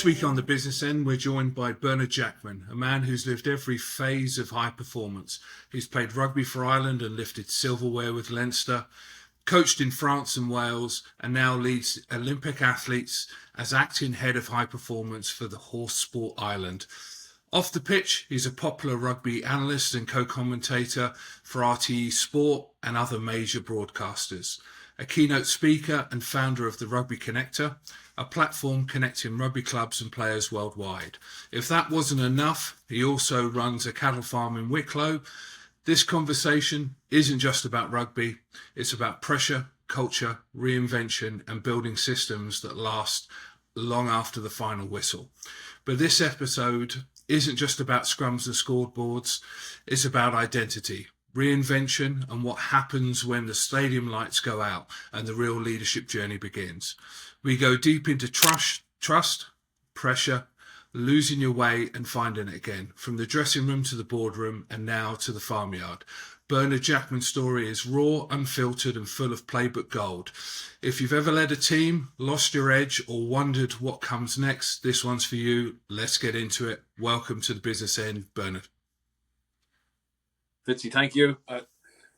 This week on The Business End, we're joined by Bernard Jackman, a man who's lived every phase of high performance. He's played rugby for Ireland and lifted silverware with Leinster, coached in France and Wales, and now leads Olympic athletes as acting head of high performance for the Horse Sport Ireland. Off the pitch, he's a popular rugby analyst and co-commentator for RTE Sport and other major broadcasters. A keynote speaker and founder of the Rugby Connector, a platform connecting rugby clubs and players worldwide. If that wasn't enough, he also runs a cattle farm in Wicklow. This conversation isn't just about rugby, it's about pressure, culture, reinvention and building systems that last long after the final whistle. But this episode isn't just about scrums and scoreboards, it's about identity, reinvention and what happens when the stadium lights go out and the real leadership journey begins. We go deep into trust, pressure, losing your way and finding it again, from the dressing room to the boardroom and now to the farmyard. Bernard Jackman's story is raw, unfiltered and full of playbook gold. If you've ever led a team, lost your edge or wondered what comes next, this one's for you. Let's get into it. Welcome to The Business End, Bernard. Fitzy, thank you.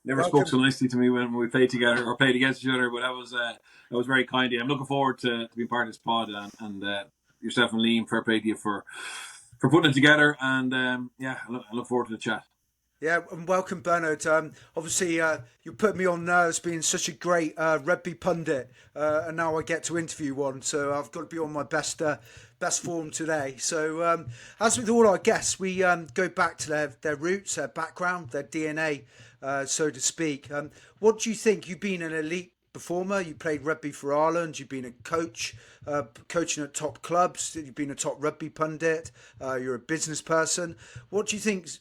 Never spoke so nicely to me when we played together or played against each other, but that was very kind of you. I'm looking forward to being part of this pod and yourself and Liam, fair play to you for putting it together. And I look forward to the chat. Yeah, and welcome, Bernard. Obviously, you put me on as being such a great rugby pundit, and now I get to interview one, so I've got to be on my best form today. So, as with all our guests, we go back to their roots, their background, their DNA, so to speak. What do you think? You've been an elite performer. You played rugby for Ireland. You've been a coach, coaching at top clubs. You've been a top rugby pundit. You're a business person. What do you think's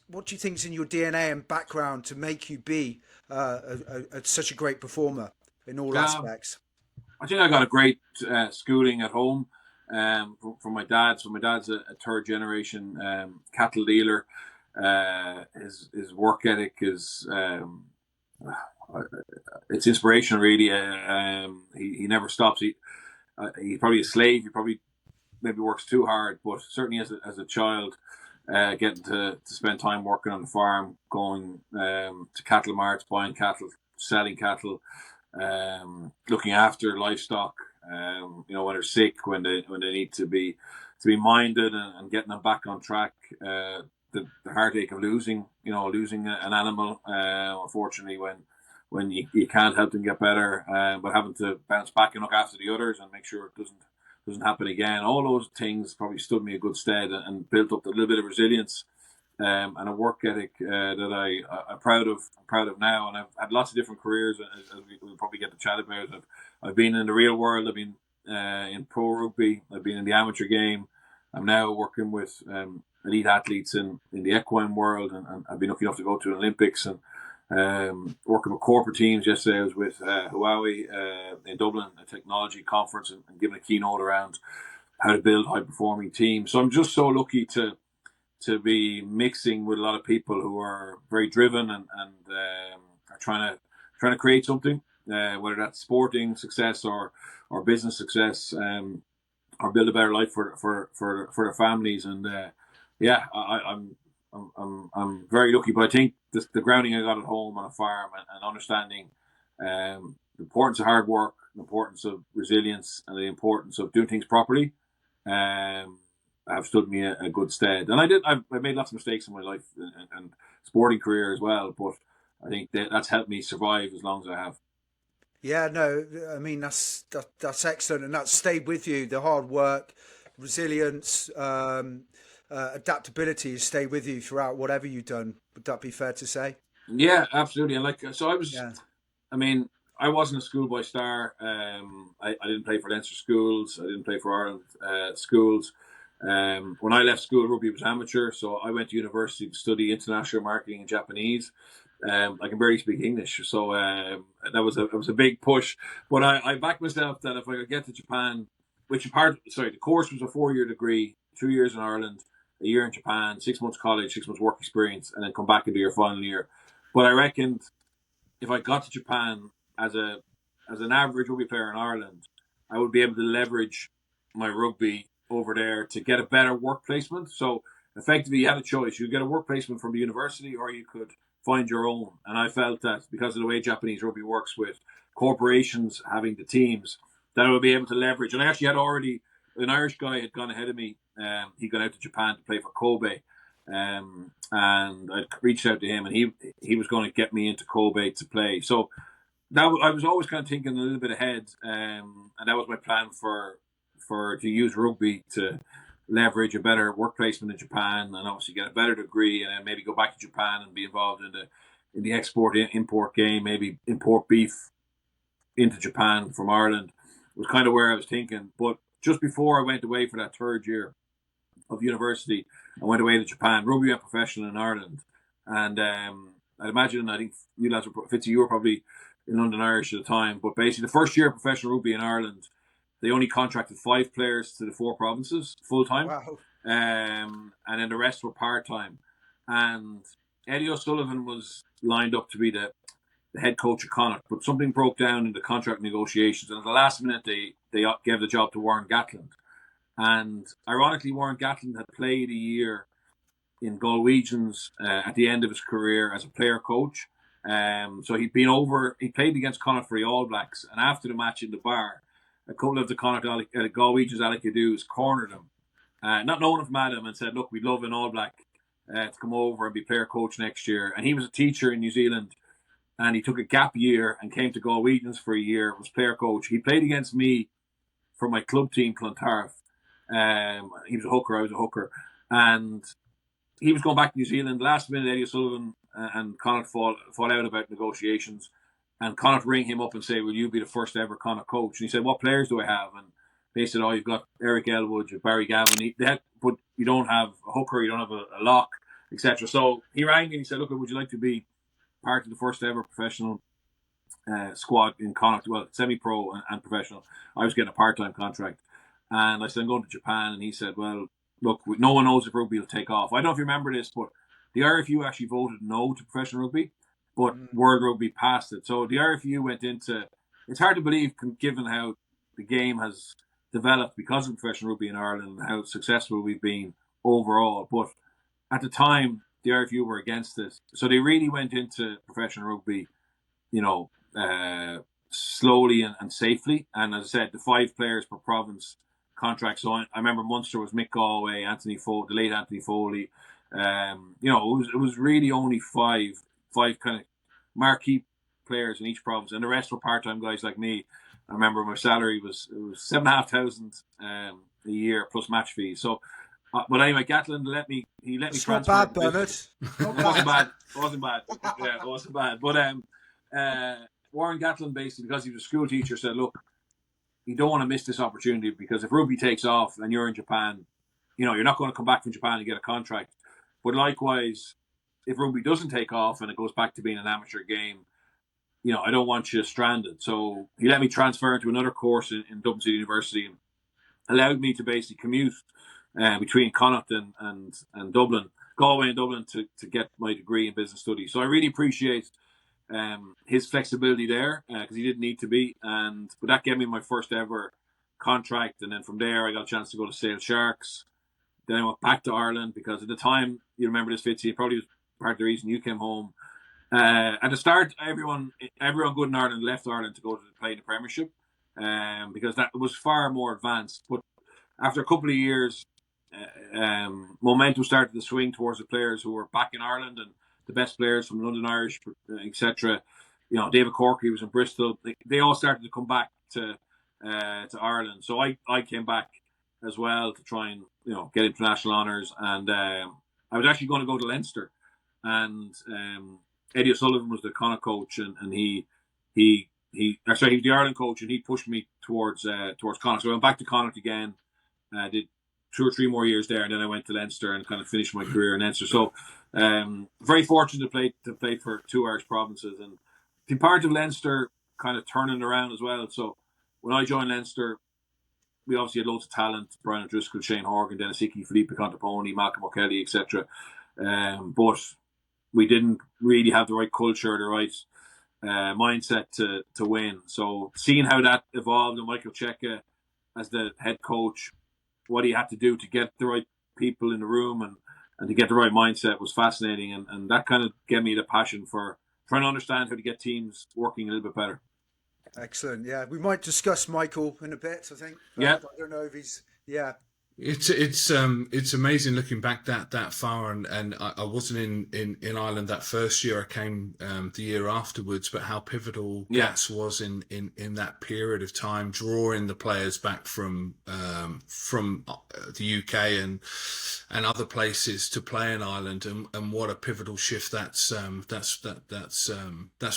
in your DNA and background to make you be such a great performer in all aspects? I think I got a great schooling at home from my dad. So my dad's a third generation cattle dealer. His work ethic is it's inspirational, really. He never stops. He's probably a slave. He probably maybe works too hard, but certainly as a child, getting to spend time working on the farm, going to cattle marts, buying cattle, selling cattle, looking after livestock. When they're sick, when they need to be minded and getting them back on track. The heartache of losing an animal, unfortunately, when you can't help them get better, but having to bounce back and look after the others and make sure it doesn't happen again. All those things probably stood me in good stead and built up a little bit of resilience and a work ethic that I'm proud of now. And I've had lots of different careers, as we'll probably get to chat about. I've been in the real world. I've been in pro rugby. I've been in the amateur game. I'm now working with elite athletes in the equine world, and I've been lucky enough to go to the Olympics and working with corporate teams. Yesterday I was with Huawei in Dublin, a technology conference, and giving a keynote around how to build high performing teams. So I'm just so lucky to be mixing with a lot of people who are very driven and are trying to create something, whether that's sporting success or business success, or build a better life for their families. And I'm very lucky, but I think the grounding I got at home on a farm and understanding the importance of hard work, the importance of resilience, and the importance of doing things properly have stood me a good stead. And I've made lots of mistakes in my life and sporting career as well, but I think that's helped me survive as long as I have. Yeah, no, I mean that's excellent, and that's stayed with you. The hard work, resilience, adaptability has stayed with you throughout whatever you've done. Would that be fair to say? Yeah, absolutely. And so I was. Yeah. I mean, I wasn't a schoolboy star. I didn't play for Leinster schools. I didn't play for Ireland schools. When I left school, rugby was amateur, so I went to university to study international marketing in Japanese. I can barely speak English, so that was a big push. But I backed myself that if I could get to Japan, the course was a 4-year degree, 2 years in Ireland, a year in Japan, 6 months college, 6 months work experience, and then come back and do your final year. But I reckoned if I got to Japan as an average rugby player in Ireland, I would be able to leverage my rugby over there to get a better work placement. So effectively, you had a choice. You get a work placement from the university, or you could find your own. And I felt that because of the way Japanese rugby works with corporations having the teams, that I would be able to leverage. And I actually had already, an Irish guy had gone ahead of me. He'd gone out to Japan to play for Kobe. And I reached out to him, and he was going to get me into Kobe to play. So that I was always kind of thinking a little bit ahead, and that was my plan for to use rugby to leverage a better work placement in Japan, and obviously get a better degree, and then maybe go back to Japan and be involved in the export import game, maybe import beef into Japan from Ireland. Was kind of where I was thinking. But just before I went away for that third year of university, I went away to Japan. Rugby went professional in Ireland, and I'd imagine, I think you lads were, Fitzy, you were probably in London Irish at the time, but basically the first year of professional rugby in Ireland, they only contracted 5 players to the 4 provinces full time. Wow. And then the rest were part time. And Eddie O'Sullivan was lined up to be the head coach of Connacht, but something broke down in the contract negotiations, and at the last minute they gave the job to Warren Gatland. And ironically, Warren Gatland had played a year in Galwegians at the end of his career as a player coach. So he played against Connacht for the All Blacks, and after the match in the bar, a couple of the Connacht Galwegians Alec-Adus cornered him, not knowing him from Adam, and said, "Look, we'd love an All Black to come over and be player coach next year." And he was a teacher in New Zealand, and he took a gap year and came to Galwegians for a year, was player coach. He played against me for my club team, Clontarf. He was a hooker, I was a hooker, and he was going back to New Zealand. Last minute, Eddie O'Sullivan and Connacht fall out about negotiations, and Connacht ring him up and say, "Will you be the first ever Connacht coach?" And he said, "What players do I have?" And they said, "Oh, you've got Eric Elwood, you've Barry Gavin, but you don't have a hooker, you don't have a lock, etc." So he rang me and he said, "Look, would you like to be part of the first ever professional squad in Connacht? Well, semi-pro and professional." I was getting a part-time contract, and I said, "I'm going to Japan." And he said, "Well, look, no one knows if rugby will take off." I don't know if you remember this, but the RFU actually voted no to professional rugby, but World Rugby passed it. So the RFU went into, it's hard to believe given how the game has developed because of professional rugby in Ireland and how successful we've been overall. But at the time, the RFU were against it. So they really went into professional rugby, slowly and safely. And as I said, the 5 players per province contract. So I remember Munster was Mick Galway, the late Anthony Foley. It was really only five kind of marquee players in each province, and the rest were part-time guys like me. I remember my salary was $7,500 a year plus match fees. So, but anyway, Gatland let me It's transfer. not bad, Bernard. It wasn't bad. Yeah, it wasn't bad. But Warren Gatland, basically, because he was a school teacher, said, "Look, you don't want to miss this opportunity, because if rugby takes off and you're in Japan, you're not going to come back from Japan and get a contract. But likewise, if rugby doesn't take off and it goes back to being an amateur game, I don't want you stranded." So he let me transfer into another course in Dublin City University, and allowed me to basically commute between Connacht and Dublin, Galway and Dublin, to get my degree in business studies. So I really appreciate his flexibility there, because he didn't need to be, but that gave me my first ever contract. And then from there I got a chance to go to Sale Sharks. Then I went back to Ireland, because at the time, you remember this, Fitzy, it probably was part of the reason you came home. At the start, everyone good in Ireland left Ireland to go to play in the Premiership, because that was far more advanced. But after a couple of years, momentum started to swing towards the players who were back in Ireland, and the best players from London Irish, etc. David Corkery was in Bristol. They all started to come back to Ireland. So I came back as well to try and get international honours. And I was actually going to go to Leinster, and Eddie O'Sullivan was the Connacht coach, and he was the Ireland coach, and he pushed me towards Connacht. So I went back to Connacht again. Did 2 or 3 more years there, and then I went to Leinster and kind of finished my career in Leinster. So very fortunate to play for 2 Irish provinces, and be part of Leinster kind of turning around as well. So when I joined Leinster, we obviously had loads of talent: Brian O'Driscoll, Shane Horgan, Dennis Hickey, Felipe Contaponi, Malcolm O'Kelly, etc. But we didn't really have the right culture, the right mindset to win. So seeing how that evolved, and Michael Cheika as the head coach, what he had to do to get the right people in the room and to get the right mindset was fascinating. And that kind of gave me the passion for trying to understand how to get teams working a little bit better. Excellent. Yeah, we might discuss Michael in a bit, I think. Yeah. I don't know if he's. Yeah. It's amazing looking back that far, and I wasn't in Ireland that first year. I came the year afterwards, but how pivotal Gats was in that period of time, drawing the players back from the UK and other places to play in Ireland, and what a pivotal shift that's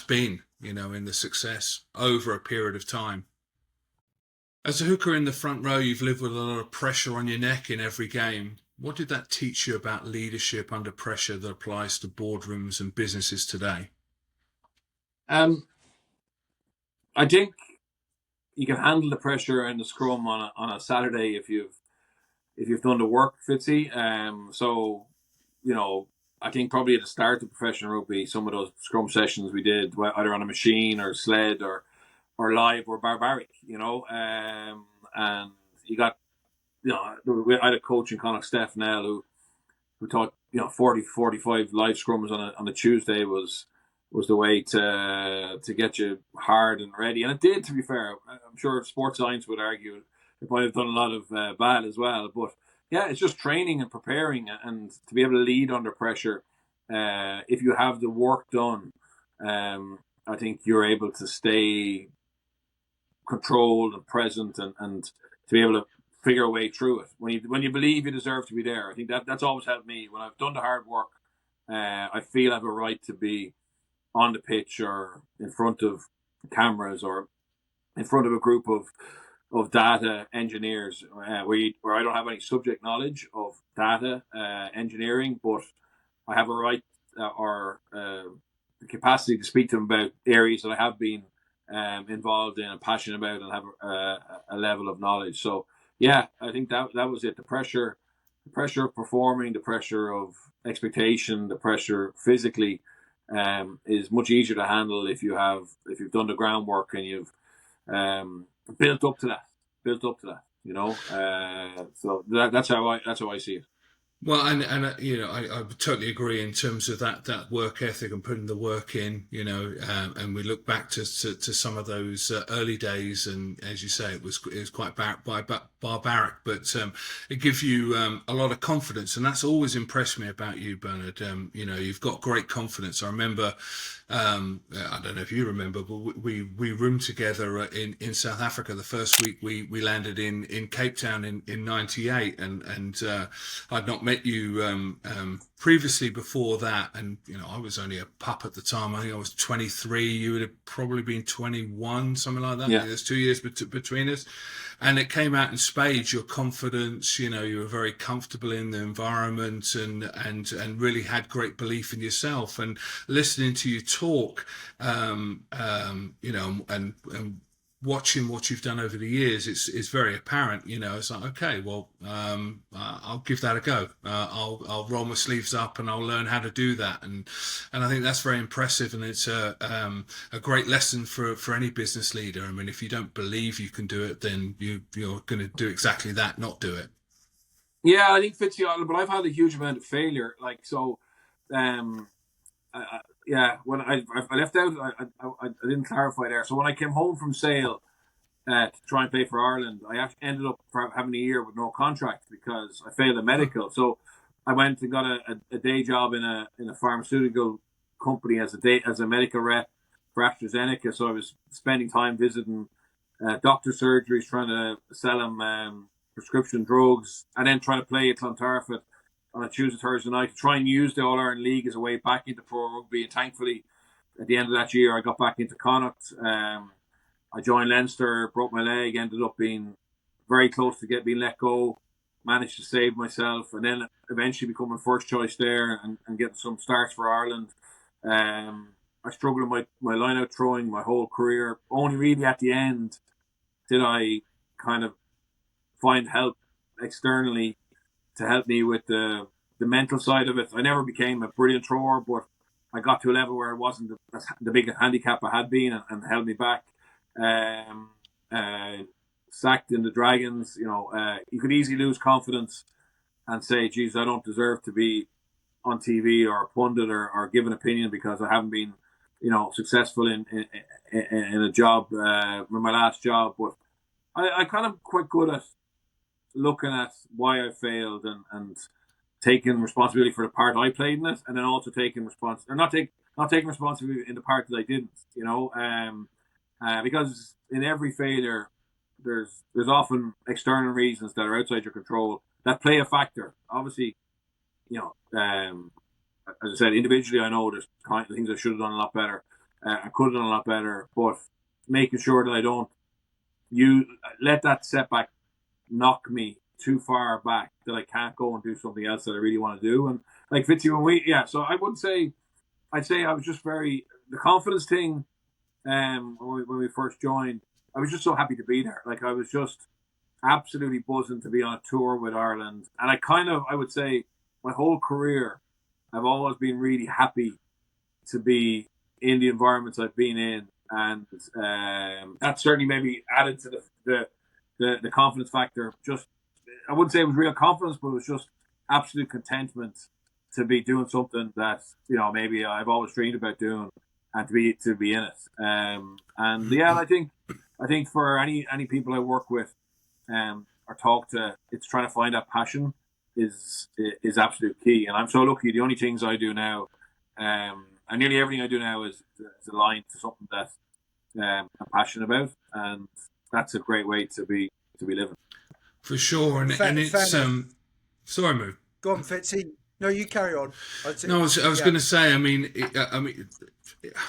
been, in the success over a period of time. As a hooker in the front row, you've lived with a lot of pressure on your neck in every game. What did that teach you about leadership under pressure that applies to boardrooms and businesses today? I think you can handle the pressure in the scrum on a Saturday if you've done the work, Fitzy. So, I think probably at the start of professional rugby, some of those scrum sessions we did, either on a machine or sled or live, were barbaric, and you got, I had a coach in Connacht, Steph Nell, who taught, 40, 45 live scrums on a Tuesday was the way to get you hard and ready. And it did, to be fair. I'm sure sports science would argue it might have done a lot of bad as well. But yeah, it's just training and preparing and to be able to lead under pressure. If you have the work done, I think you're able to stay controlled and present and to be able to figure a way through it. When you believe you deserve to be there, I think that's always helped me. When I've done the hard work, I feel I have a right to be on the pitch or in front of cameras or in front of a group of data engineers where I don't have any subject knowledge of data engineering, but I have a right or the capacity to speak to them about areas that I have been involved in and passionate about and have a level of knowledge. So yeah, I think that was it. The pressure of performing, the pressure of expectation, the pressure physically is much easier to handle if you've done the groundwork and you've built up to that. So that's how I see it. Well, and I totally agree in terms of that work ethic and putting the work in, and we look back to some of those early days, and as you say, it was quite barbaric, but it gives you a lot of confidence, and that's always impressed me about you, Bernard. You've got great confidence. I remember, I don't know if you remember, but we roomed together in South Africa the first week we landed in Cape Town in '98, and I'd not met you previously before that, and I was only a pup at the time. I think I was 23. You would have probably been 21, something like that. Yeah. There's 2 years between us, and it came out in spades. Your confidence, you were very comfortable in the environment, and really had great belief in yourself. And listening to you talk, and watching what you've done over the years, it's very apparent. It's like, okay, well, I'll give that a go. I'll roll my sleeves up and I'll learn how to do that. And I think that's very impressive, and it's a great lesson for any business leader. I mean, if you don't believe you can do it, then you're going to do exactly that, not do it. Yeah, I think Fitzy, but I've had a huge amount of failure. When I left out, I didn't clarify there. So when I came home from Sale to try and play for Ireland, I actually ended up having a year with no contract because I failed a medical. So I went and got a day job in a pharmaceutical company as a medical rep for AstraZeneca. So I was spending time visiting doctor surgeries, trying to sell them prescription drugs, and then trying to play at Clontarf on a Tuesday, Thursday night to try and use the All-Ireland League as a way back into pro rugby. And thankfully, at the end of that year, I got back into Connacht. I joined Leinster, broke my leg, ended up being very close to being let go, managed to save myself, and then eventually becoming first choice there and getting some starts for Ireland. I struggled with my line-out throwing my whole career. Only really at the end did I kind of find help externally to help me with the mental side of it. I never became a brilliant thrower, but I got to a level where it wasn't the big handicap I had been and held me back. sacked in the Dragons, you could easily lose confidence and say, geez, I don't deserve to be on TV or a pundit or give an opinion because I haven't been, successful in a job, in my last job. But I kind of quite good at looking at why I failed and taking responsibility for the part I played in it, and then also taking not taking responsibility in the part that I didn't, because in every failure, there's often external reasons that are outside your control that play a factor. Obviously, as I said, individually, I know there's kind of things I should have done a lot better. I could have done a lot better, but making sure that I don't let that setback knock me too far back that I can't go and do something else that I really want to do. And like Fitzy, so I'd say I was just the confidence thing. When we first joined, I was just so happy to be there. Like I was just absolutely buzzing to be on a tour with Ireland, and I would say my whole career, I've always been really happy to be in the environments I've been in, and that certainly maybe added to the confidence factor. Just I wouldn't say it was real confidence, but it was just absolute contentment to be doing something that maybe I've always dreamed about doing, and to be in it. And yeah, I think for any people I work with or talk to, it's trying to find that passion is absolute key. And I'm so lucky. The only things I do now, and nearly everything I do now is aligned to something that I'm passionate about, and that's a great way to be living. For sure, and it's sorry, Moo. Go on, Fitzy. No, you carry on. I was going to say. I mean,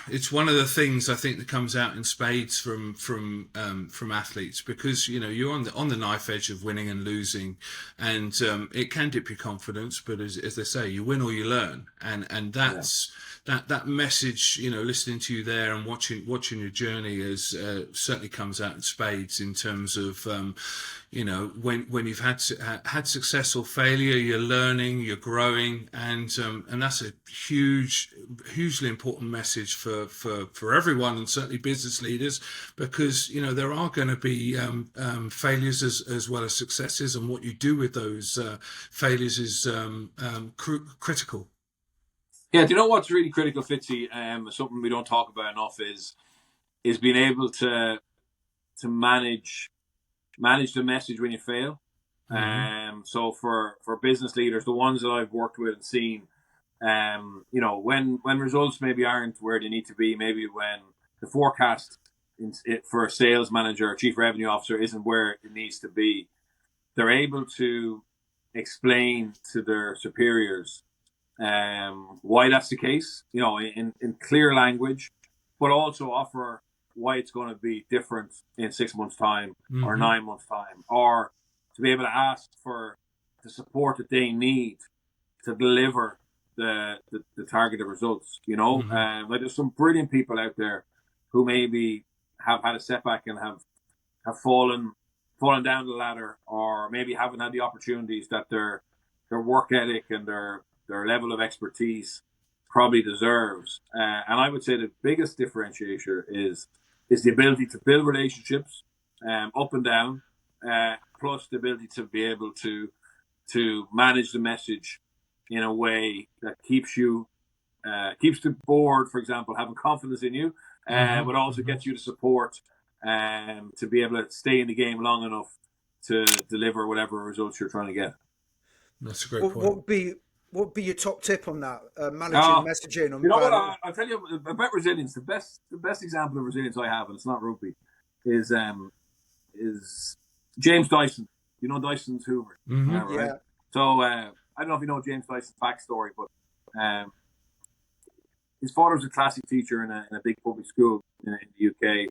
it's one of the things I think that comes out in spades from athletes, because you're on the knife edge of winning and losing, and it can dip your confidence. But as they say, you win or you learn, and that's. That message, listening to you there and watching your journey has certainly comes out in spades in terms of, when you've had success or failure, you're learning, you're growing, and that's a hugely important message for everyone, and certainly business leaders, because there are going to be failures as well as successes, and what you do with those failures is critical. Yeah, do you know what's really critical, Fitzy? Something we don't talk about enough is being able to manage the message when you fail. Mm-hmm. So for business leaders, the ones that I've worked with and seen, when results maybe aren't where they need to be, maybe when the forecast for a sales manager or chief revenue officer isn't where it needs to be, they're able to explain to their superiors why that's the case, in clear language, but also offer why it's going to be different in 6 months' time, mm-hmm. or 9 months' time, or to be able to ask for the support that they need to deliver the targeted results. Mm-hmm. Like there's some brilliant people out there who maybe have had a setback and have fallen down the ladder, or maybe haven't had the opportunities that their work ethic and their level of expertise probably deserves. And I would say the biggest differentiator is the ability to build relationships up and down, plus the ability to be able to manage the message in a way that keeps the board, for example, having confidence in you, but also gets you the support to be able to stay in the game long enough to deliver whatever results you're trying to get. That's a great point. What would be your top tip on that? Managing messaging. I'll tell you about resilience. The best example of resilience I have, and it's not rugby, is James Dyson. You know Dyson's Hoover, mm-hmm. Right? Yeah. So I don't know if you know James Dyson's backstory, but his father was a classic teacher in a big public school in the UK.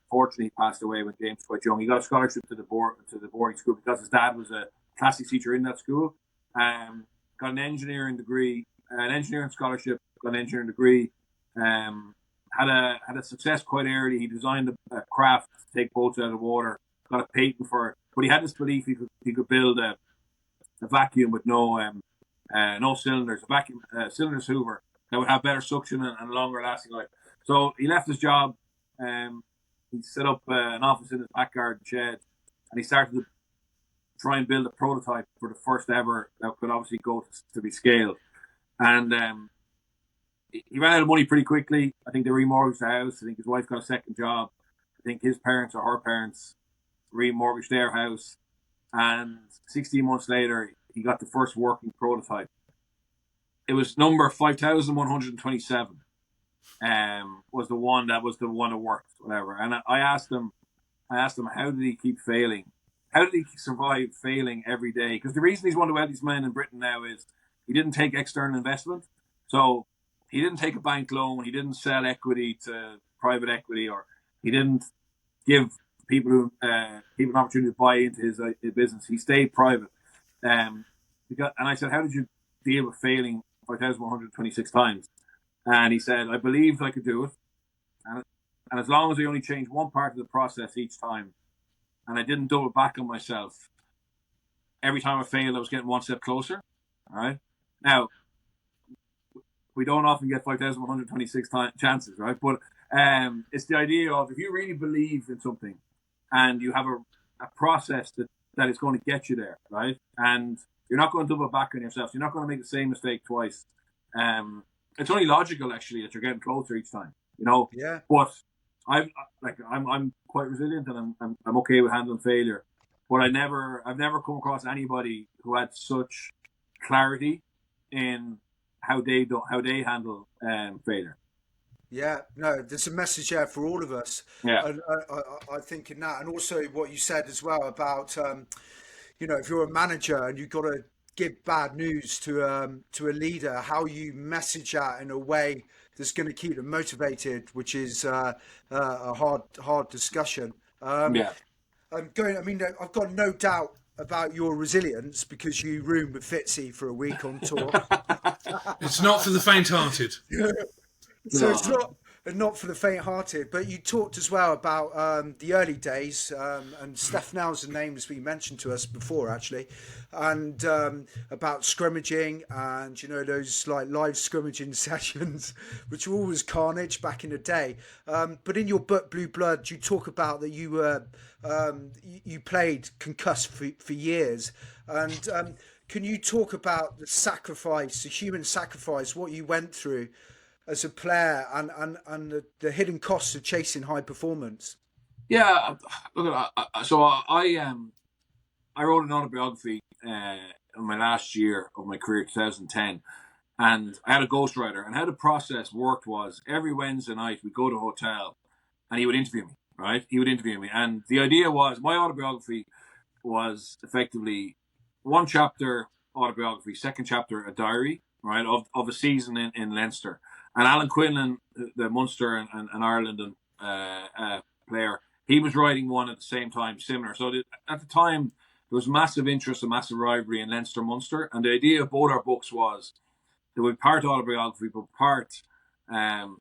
Fortunately, he passed away when James was quite young. He got a scholarship to the boarding school because his dad was a classic teacher in that school. Got an engineering degree, an engineering scholarship, got an engineering degree. Had a success quite early. He designed a craft to take boats out of the water. Got a patent for it, but he had this belief he could build a vacuum with no cylinders, a vacuum cylinders Hoover that would have better suction and longer lasting life. So he left his job. he set up an office in his back garden shed, and he started to try and build a prototype for the first ever that could obviously go to be scaled. And he ran out of money pretty quickly. I think they remortgaged the house. I think his wife got a second job. I think his parents or her parents remortgaged their house. And 16 months later, he got the first working prototype. It was number 5,127. Was the one that worked, whatever. And I asked him, how did he keep failing? How did he survive failing every day? Because the reason he's one of the wealthiest men in Britain now is he didn't take external investment. So he didn't take a bank loan. He didn't sell equity to private equity, or he didn't give people an opportunity to buy into his business. He stayed private. And I said, how did you deal with failing 5,126 times? And he said, I believed I could do it. And as long as I only changed one part of the process each time, and I didn't double back on myself, every time I failed, I was getting one step closer. All right. Now, we don't often get 5,126 chances, right? But it's the idea of, if you really believe in something and you have a process that is going to get you there, right? And you're not going to double back on yourself. You're not going to make the same mistake twice. It's only logical, actually, that you're getting closer each time, you know? Yeah. But I'm quite resilient, and I'm okay with handling failure. But I've never come across anybody who had such clarity in how they handle failure. Yeah, no, there's a message there for all of us. Yeah. And I think in that, and also what you said as well about, if you're a manager and you've got to give bad news to a leader, how you message that in a way that's going to keep them motivated, which is a hard discussion. Yeah. I've got no doubt about your resilience because you roomed with Fitzy for a week on tour. It's not for the faint-hearted. So it's not for the faint-hearted. But you talked as well about the early days, and Steph Nell's name has been mentioned to us before, actually, and about scrimmaging and those like live scrimmaging sessions, which were always carnage back in the day. But in your book Blue Blood, you talk about that you were you played concussed for years, and can you talk about the sacrifice, the human sacrifice, what you went through as a player, and the hidden costs of chasing high performance? Yeah, look, so I wrote an autobiography in my last year of my career, 2010, and I had a ghostwriter. And how the process worked was, every Wednesday night we'd go to a hotel, and he would interview me. Right, he would interview me, and the idea was, my autobiography was effectively one chapter autobiography, second chapter a diary, right, of a season in Leinster. And Alan Quinlan, the Munster and Ireland and player, he was writing one at the same time, similar. So at the time, there was massive interest and massive rivalry in Leinster-Munster. And the idea of both our books was there would be part autobiography, but part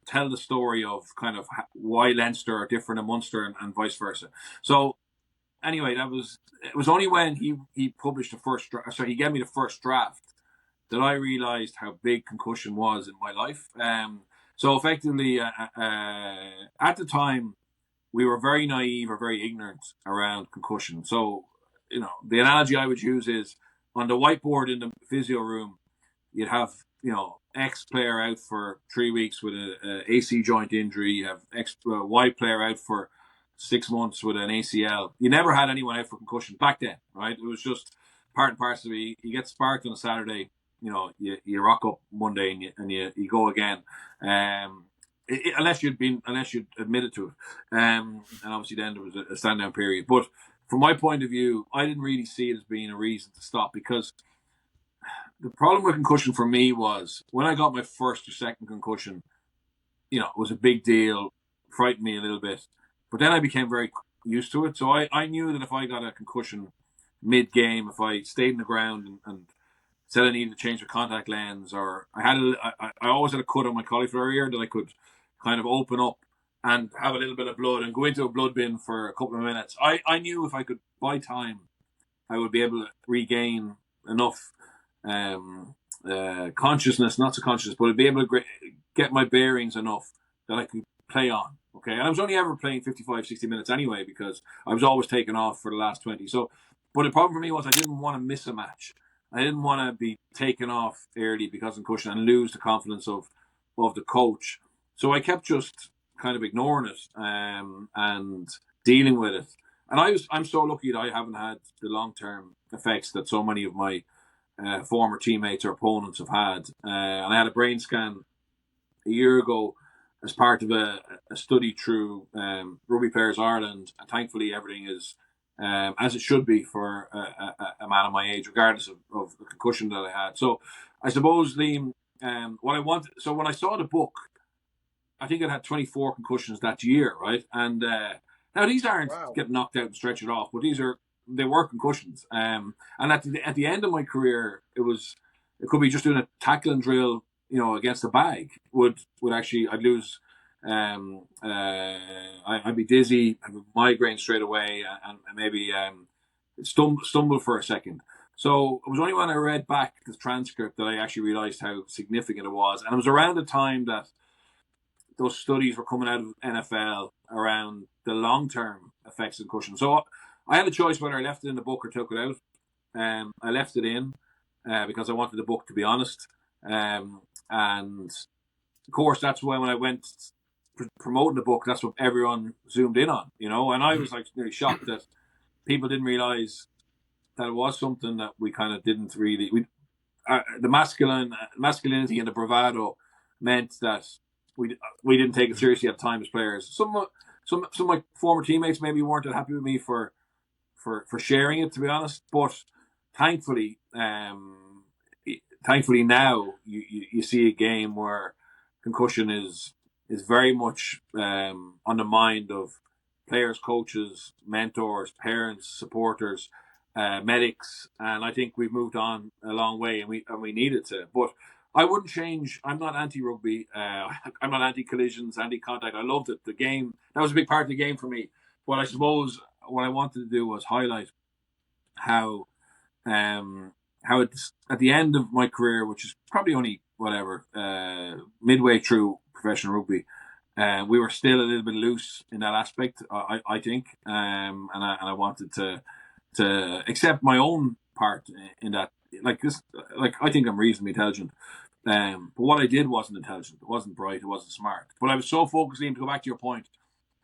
tell the story of kind of why Leinster are different than Munster and vice versa. So anyway, it was only when he published the first draft, so he gave me the first draft, that I realised how big concussion was in my life. So effectively, at the time, we were very naive or very ignorant around concussion. So, the analogy I would use is, on the whiteboard in the physio room, you'd have, X player out for 3 weeks with an AC joint injury. You have Y player out for 6 months with an ACL. You never had anyone out for concussion back then, right? It was just part and parcel of it. You get sparked on a Saturday, you rock up Monday and you go again. Unless you'd admitted to it. And obviously then there was a stand down period. But from my point of view, I didn't really see it as being a reason to stop, because the problem with concussion for me was, when I got my first or second concussion, it was a big deal, frightened me a little bit. But then I became very used to it. So I knew that if I got a concussion mid-game, if I stayed in the ground and said I needed to change the contact lens, or I always had a cut on my cauliflower ear that I could kind of open up and have a little bit of blood and go into a blood bin for a couple of minutes. I knew if I could buy time, I would be able to regain enough consciousness, not so conscious, but I'd be able to get my bearings enough that I could play on. Okay, and I was only ever playing 55, 60 minutes anyway because I was always taken off for the last 20. So, but the problem for me was I didn't want to miss a match. I didn't want to be taken off early because of concussion and lose the confidence of the coach. So I kept just kind of ignoring it and dealing with it. And I'm so lucky that I haven't had the long term effects that so many of my former teammates or opponents have had. And I had a brain scan a year ago as part of a study through Rugby Players Ireland, and thankfully everything is as it should be for a man of my age, regardless of the concussion that I had. So I suppose, Liam, what I wanted. So when I saw the book, I think it had 24 concussions that year, right? And now these aren't getting knocked out and stretched off, but they were concussions. And at the end of my career, it could be just doing a tackling drill, against the bag would actually I'd lose. I'd be dizzy, I'd have migraine straight away, and maybe stumble for a second. So it was only when I read back the transcript that I actually realised how significant it was, and it was around the time that those studies were coming out of NFL around the long-term effects of concussion. So I had a choice whether I left it in the book or took it out. I left it in because I wanted the book to be honest. And of course, that's when I went promoting the book, that's what everyone zoomed in on, and I was like nearly shocked that people didn't realize that it was something that we kind of didn't really. The masculinity and the bravado meant that we didn't take it seriously at the time as players. Some of my former teammates maybe weren't that happy with me for sharing it, to be honest, but thankfully. Thankfully now you see a game where concussion is very much on the mind of players, coaches, mentors, parents, supporters, medics, and I think we've moved on a long way, and we needed to. But I wouldn't change. I'm not anti-rugby. I'm not anti-collisions, anti-contact. I loved it. The game, that was a big part of the game for me. But I suppose what I wanted to do was highlight how it's at the end of my career, which is probably only midway through professional rugby, we were still a little bit loose in that aspect. I think, and I wanted to accept my own part in that. Like I think I'm reasonably intelligent, but what I did wasn't intelligent. It wasn't bright. It wasn't smart. But I was so focused. Liam, to go back to your point,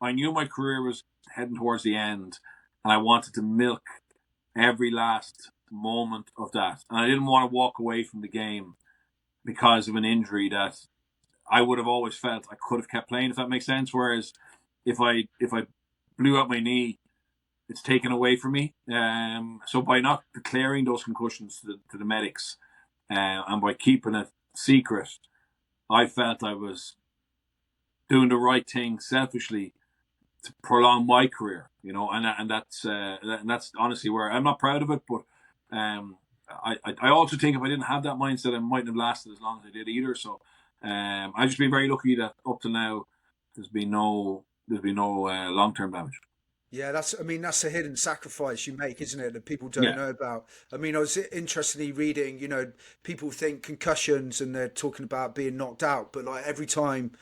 I knew my career was heading towards the end, and I wanted to milk every last moment of that, and I didn't want to walk away from the game because of an injury that I would have always felt I could have kept playing, if that makes sense. Whereas if I blew out my knee, it's taken away from me. So by not declaring those concussions to the medics, and by keeping it secret, I felt I was doing the right thing selfishly to prolong my career, and that's honestly where I'm not proud of it, but I also think if I didn't have that mindset, I mightn't have lasted as long as I did either. So I've just been very lucky that up to now there's been no long term damage. Yeah, that's a hidden sacrifice you make, isn't it, that people don't know about. I was interestingly reading, people think concussions and they're talking about being knocked out, but like every time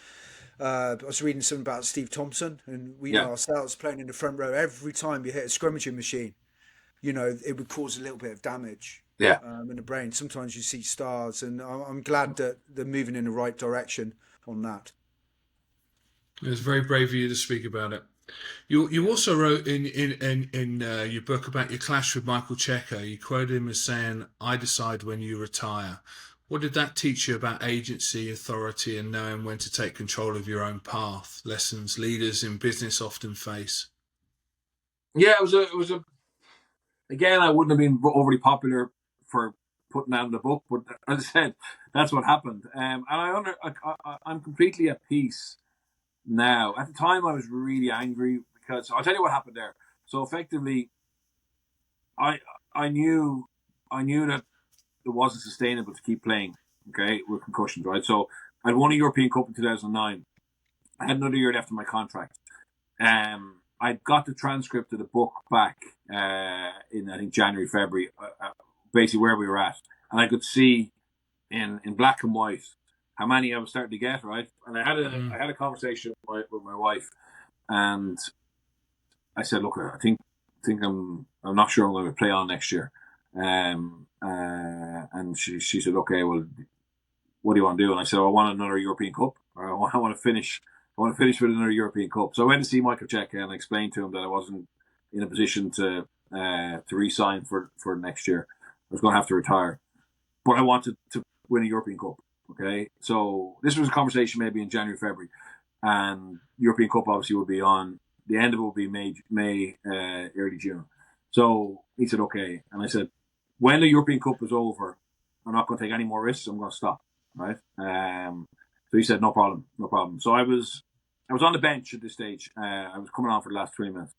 I was reading something about Steve Thompson, and we know ourselves playing in the front row, every time you hit a scrummaging machine, it would cause a little bit of damage in the brain. Sometimes you see stars, and I'm glad that they're moving in the right direction on that. It was very brave of you to speak about it. You also wrote in your book about your clash with Michael Cheika. You quoted him as saying, "I decide when you retire." What did that teach you about agency, authority, and knowing when to take control of your own path? Lessons leaders in business often face. Yeah, it was a. Again, I wouldn't have been overly popular for putting out in the book, but as I said, that's what happened. And I'm completely at peace now. At the time, I was really angry because I'll tell you what happened there. So effectively, I knew that it wasn't sustainable to keep playing, okay, with concussions, right? So I won a European Cup in 2009. I had another year left in my contract. I got the transcript of the book back in, I think, January, February, basically where we were at. And I could see in black and white how many I was starting to get, right? And I had a conversation with my wife, and I said, look, I think I'm not sure I'm going to play on next year. And she said, okay, well, what do you want to do? And I said, I want another European Cup, or I want to finish. I want to finish with another European Cup. So I went to see Michael Cheika and explained to him that I wasn't in a position to re-sign for next year. I was going to have to retire, but I wanted to win a European Cup. Okay, so this was a conversation maybe in January, February, and European Cup obviously will be on. The end of it will be May, early June. So he said, okay, and I said, when the European Cup is over, I'm not going to take any more risks. I'm going to stop. Right. So he said, no problem. So I was on the bench at this stage. I was coming on for the last 20 minutes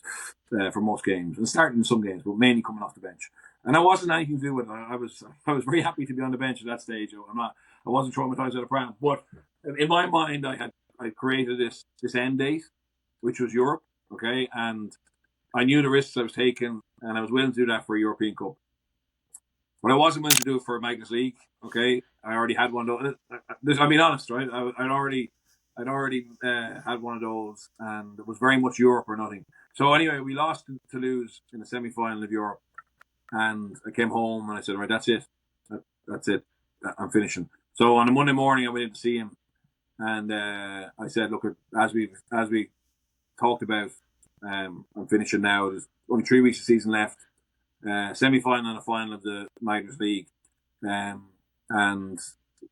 for most games, and starting some games, but mainly coming off the bench. And I wasn't anything to do with it. I was very happy to be on the bench at that stage. I wasn't traumatized out of pram. But in my mind, I created this end date, which was Europe. Okay, and I knew the risks I was taking, and I was willing to do that for a European Cup. But I wasn't willing to do it for a Magnus League. Okay, I already had one of those. I'm being honest, right? I'd already had one of those, and it was very much Europe or nothing. So anyway, we lost to Toulouse in the semi-final of Europe, and I came home and I said, right, that's it. That's it. I'm finishing. So on a Monday morning, I went in to see him, and I said, look, as we talked about, I'm finishing now. There's only 3 weeks of season left. Semi-final and a final of the Magnus League, and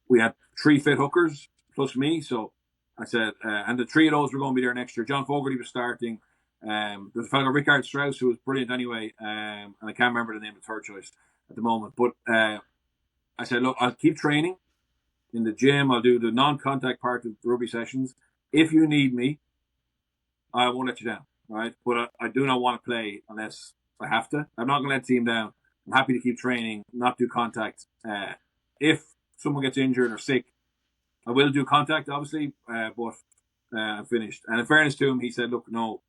we had 3 fit hookers plus me. So I said, and the 3 of those were going to be there next year. John Fogarty was starting. There's a fellow, Richard Strauss, who was brilliant anyway, and I can't remember the name of the third choice at the moment. But I said, look, I'll keep training in the gym. I'll do the non-contact part of the rugby sessions. If you need me, I won't let you down, right? But I do not want to play unless I have to. I'm not going to let the team down. I'm happy to keep training, not do contact. If someone gets injured or sick, I will do contact, obviously, but I'm finished. And in fairness to him, he said, look, no,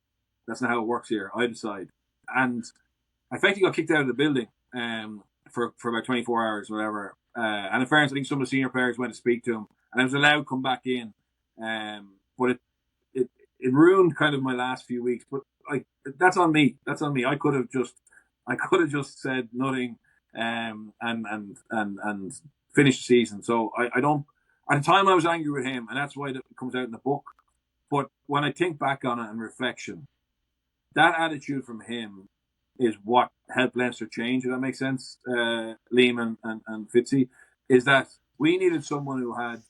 that's not how it works here. I decide. And I effectively got kicked out of the building for about 24 hours, whatever. And in fairness, I think some of the senior players went to speak to him, and I was allowed to come back in. But it ruined kind of my last few weeks. But that's on me. I could have just said nothing and finished the season. So I don't. At the time, I was angry with him, and that's why it comes out in the book. But when I think back on it in reflection, that attitude from him is what helped Leinster change. If that makes sense, Liam and Fitzy, is that we needed someone who had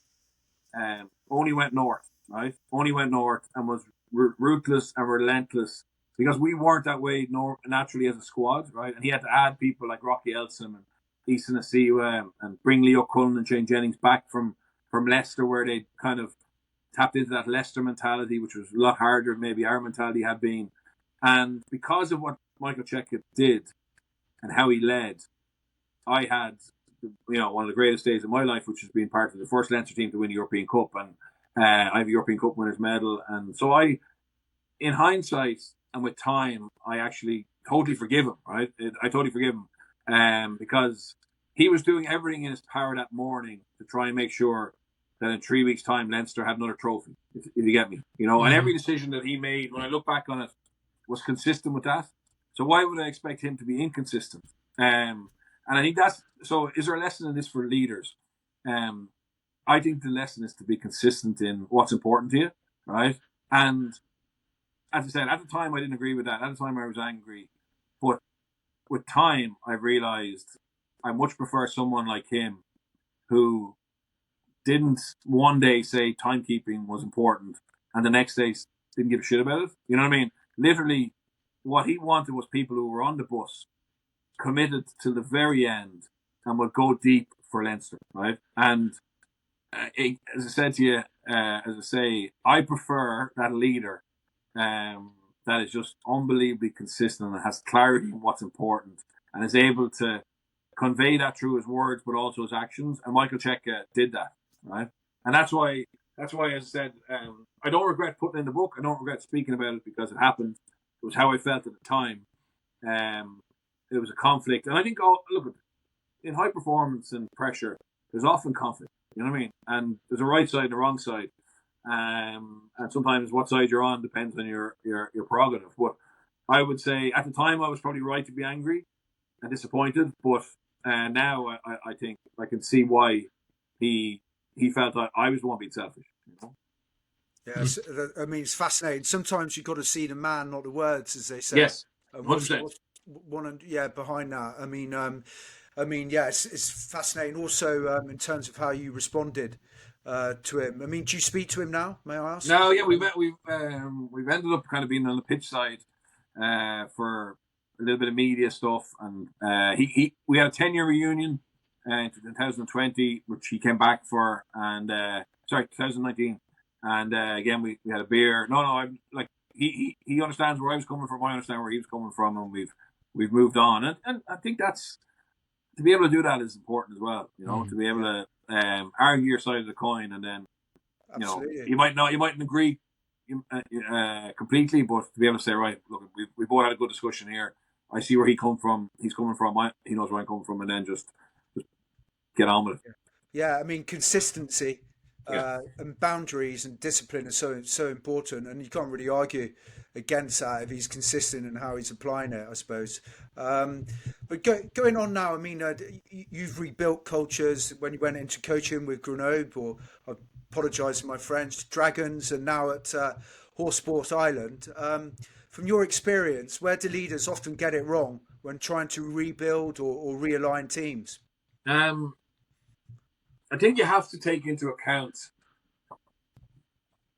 only went north, right? Only went north and was ruthless and relentless, because we weren't that way naturally as a squad, right? And he had to add people like Rocky Elsom and Easton Asiwa and bring Leo Cullen and Shane Jennings back from Leicester, where they kind of tapped into that Leicester mentality, which was a lot harder than maybe our mentality had been. And because of what Michael Cheika did and how he led, I had, one of the greatest days of my life, which has been part of the first Leinster team to win the European Cup, and I have a European Cup winners medal. And so in hindsight and with time, I actually totally forgive him, right? I totally forgive him because he was doing everything in his power that morning to try and make sure that in 3 weeks' time, Leinster had another trophy, if you get me. And every decision that he made, when I look back on it, was consistent with that. So why would I expect him to be inconsistent? And I think so is there a lesson in this for leaders? I think the lesson is to be consistent in what's important to you, right? And as I said, at the time, I didn't agree with that. At the time, I was angry. But with time, I realized I much prefer someone like him who didn't one day say timekeeping was important and the next day didn't give a shit about it. You know what I mean? Literally, what he wanted was people who were on the bus, committed to the very end, and would go deep for Leinster, right? And as I said to you, I prefer that leader that is just unbelievably consistent and has clarity in what's important and is able to convey that through his words, but also his actions. And Michael Cheika did that, right? And that's why, as I said, I don't regret putting it in the book. I don't regret speaking about it because it happened. It was how I felt at the time. It was a conflict. And I think, look, in high performance and pressure, there's often conflict. You know what I mean? And there's a right side and a wrong side. And sometimes what side you're on depends on your prerogative. But I would say at the time I was probably right to be angry and disappointed. But now I think I can see why he felt that I was the one being selfish. You know? Yes, I mean it's fascinating. Sometimes you've got to see the man, not the words, as they say. Yes, And 100%. what's one, yeah, behind that. I mean, yeah, it's fascinating. Also, in terms of how you responded to him. I mean, do you speak to him now? May I ask? No, yeah, we've ended up kind of being on the pitch side for a little bit of media stuff, and we had a 10-year reunion in 2020, which he came back for, and 2019, and again we had a beer. No, I'm like he understands where I was coming from. I understand where he was coming from, and we've moved on, and I think that's to be able to do that is important as well. You know, to be able to argue your side of the coin, and then Absolutely. you mightn't agree completely, but to be able to say, right, look, we both had a good discussion here. I see where he's coming from. He knows where I'm coming from, and then just get on with it. Yeah, I mean consistency Yeah. and boundaries and discipline are so important, and you can't really argue against that if he's consistent in how he's applying it, I suppose. But going on now, I mean, you've rebuilt cultures when you went into coaching with Grenoble, or I apologise for my French, Dragons, and now at Horsesport Island. From your experience, where do leaders often get it wrong when trying to rebuild or realign teams? Um, I think you have to take into account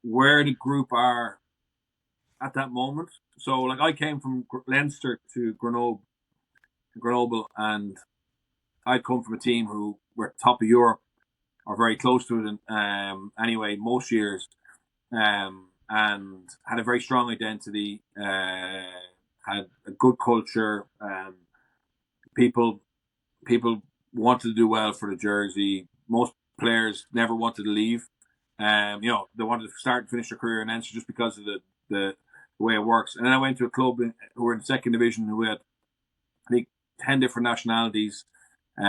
where the group are at that moment. So, like, I came from Leinster to Grenoble, and I'd come from a team who were top of Europe or very close to it. Anyway, most years, and had a very strong identity. Had a good culture. People wanted to do well for the jersey. Most players never wanted to leave. They wanted to start and finish their career in Leinster just because of the way it works. And then I went to a club who were in the second division who had, I think, 10 different nationalities. We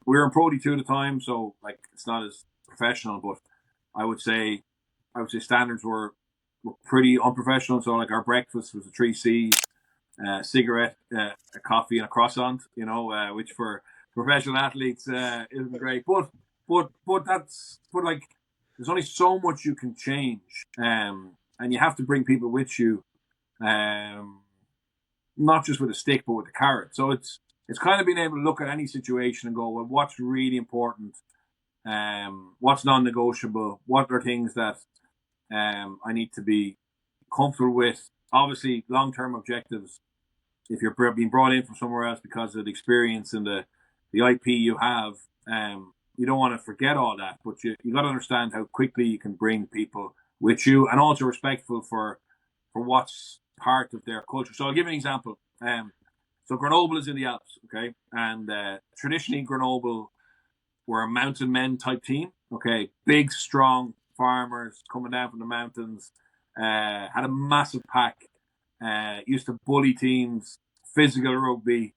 were in Pro D2 at the time, so like it's not as professional, but I would say standards were pretty unprofessional. So like our breakfast was a 3 C's, cigarette, a coffee, and a croissant. Which for professional athletes isn't great. But like there's only so much you can change, and you have to bring people with you, not just with a stick but with a carrot. So it's kind of being able to look at any situation and go, well, what's really important, what's non-negotiable, what are things that I need to be comfortable with. Obviously, long-term objectives. If you're being brought in from somewhere else because of the experience and the IP you have, you don't want to forget all that. But you got to understand how quickly you can bring people with you, and also respectful for what's part of their culture. So I'll give you an example. So Grenoble is in the Alps, okay, and traditionally Grenoble were a mountain men type team, okay, big, strong farmers coming down from the mountains, had a massive pack, used to bully teams, physical rugby,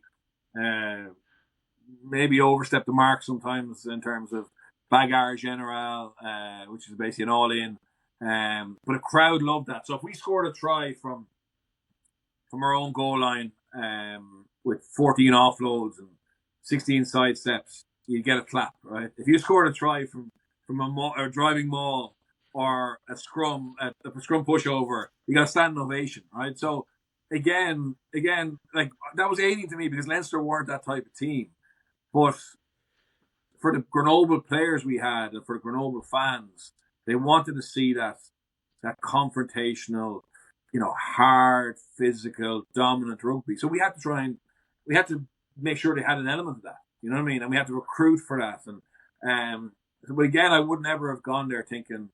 maybe overstep the mark sometimes in terms of bagarre general, which is basically an all-in. But a crowd loved that. So if we scored a try from our own goal line, with 14 offloads and 16 side steps, you get a clap, right? If you scored a try from a driving maul or a scrum pushover, you got a standing ovation, right? So again, like that was alien to me because Leinster weren't that type of team. But for the Grenoble players we had and for the Grenoble fans, they wanted to see that confrontational, hard, physical, dominant rugby. So we had to make sure they had an element of that. You know what I mean? And we had to recruit for that. And but again, I would never have gone there thinking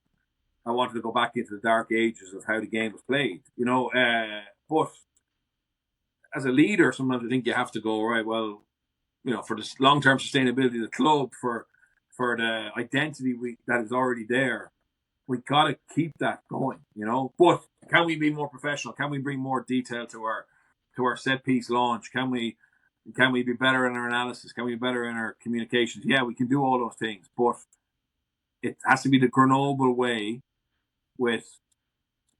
I wanted to go back into the dark ages of how the game was played. But as a leader, sometimes I think you have to go, right, well, for the long-term sustainability of the club, for the identity that is already there, we got to keep that going, But can we be more professional? Can we bring more detail to our set piece launch? Can we be better in our analysis? Can we be better in our communications? Yeah, we can do all those things, but it has to be the Grenoble way with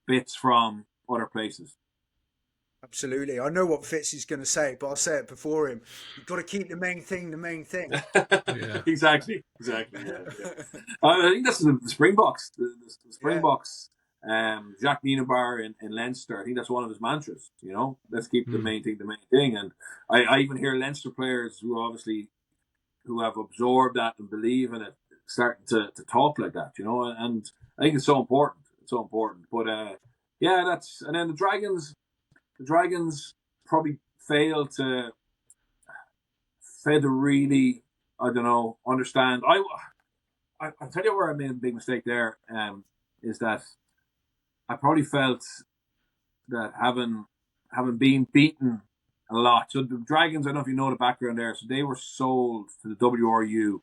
bits from other places. Absolutely. I know what Fitz is going to say, but I'll say it before him. You've got to keep the main thing the main thing. Yeah. Exactly. Yeah. I think that's the Springboks. The Springboks. Jacques in Leinster. I think that's one of his mantras. Let's keep the main thing the main thing. And I even hear Leinster players who have absorbed that and believe in it starting to talk like that. And I think it's so important. It's so important. But and then the Dragons. The Dragons probably failed to really, I don't know, understand. I'll tell you where I made a big mistake there. Is that I probably felt that having been beaten a lot. So the Dragons, I don't know if you know the background there. So they were sold to the WRU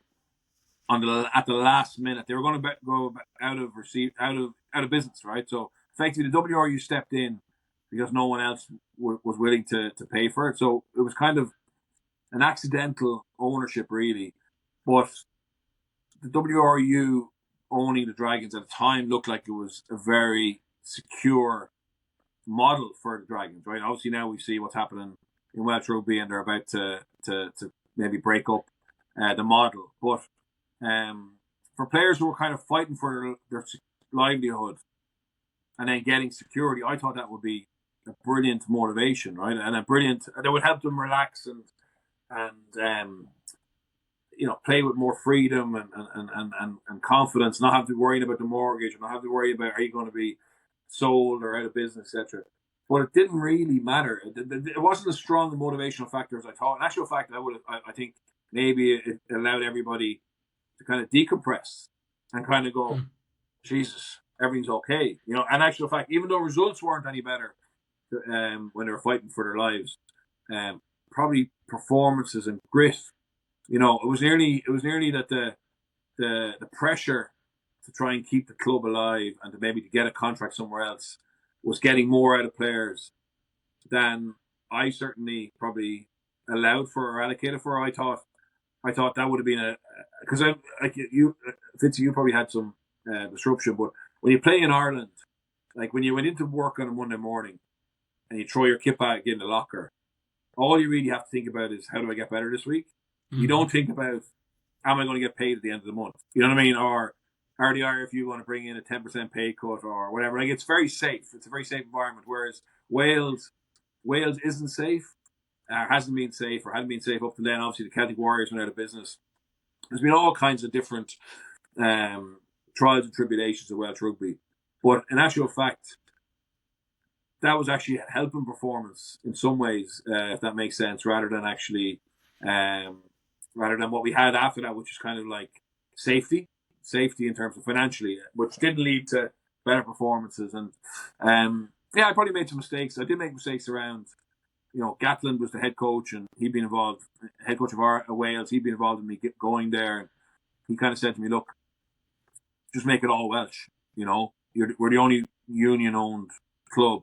at the last minute. They were going to go out of business, right? So effectively, the WRU stepped in because no one else was willing to pay for it. So it was kind of an accidental ownership, really. But the WRU owning the Dragons at the time looked like it was a very secure model for the Dragons, right? Obviously, now we see what's happening in Welsh rugby, and they're about to maybe break up the model. But for players who were kind of fighting for their livelihood and then getting security, I thought that would be a brilliant motivation, right? And that would help them relax and play with more freedom and confidence, not have to worry about the mortgage, not have to worry about are you going to be sold or out of business, etc. But it didn't really matter. It wasn't as strong a motivational factor as I thought. In actual fact, I think maybe it allowed everybody to kind of decompress and kind of go, Jesus, everything's okay. In actual fact, even though results weren't any better when they were fighting for their lives, probably performances and grit. It was nearly that the pressure to try and keep the club alive and to maybe to get a contract somewhere else was getting more out of players than I certainly probably allowed for or allocated for. I thought that would have been because Fitzy, you probably had some disruption, but when you play in Ireland, like when you went into work on a Monday morning and you throw your kit bag in the locker, all you really have to think about is how do I get better this week? You don't think about am I going to get paid at the end of the month? You know what I mean? Or are the IRFU going to bring in a 10% pay cut or whatever? Like it's very safe. It's a very safe environment. Whereas Wales isn't safe, hasn't been safe, or hadn't been safe up to then. Obviously, the Celtic Warriors went out of business. There's been all kinds of different trials and tribulations of Welsh rugby. But in actual fact, that was actually helping performance in some ways, if that makes sense, rather than what we had after that, which is kind of like safety in terms of financially, which didn't lead to better performances. And I probably made some mistakes. I did make mistakes around, Gatland was the head coach and he'd been involved, head coach of Wales, he'd been involved in me going there. And he kind of said to me, look, just make it all Welsh. We're the only union-owned club.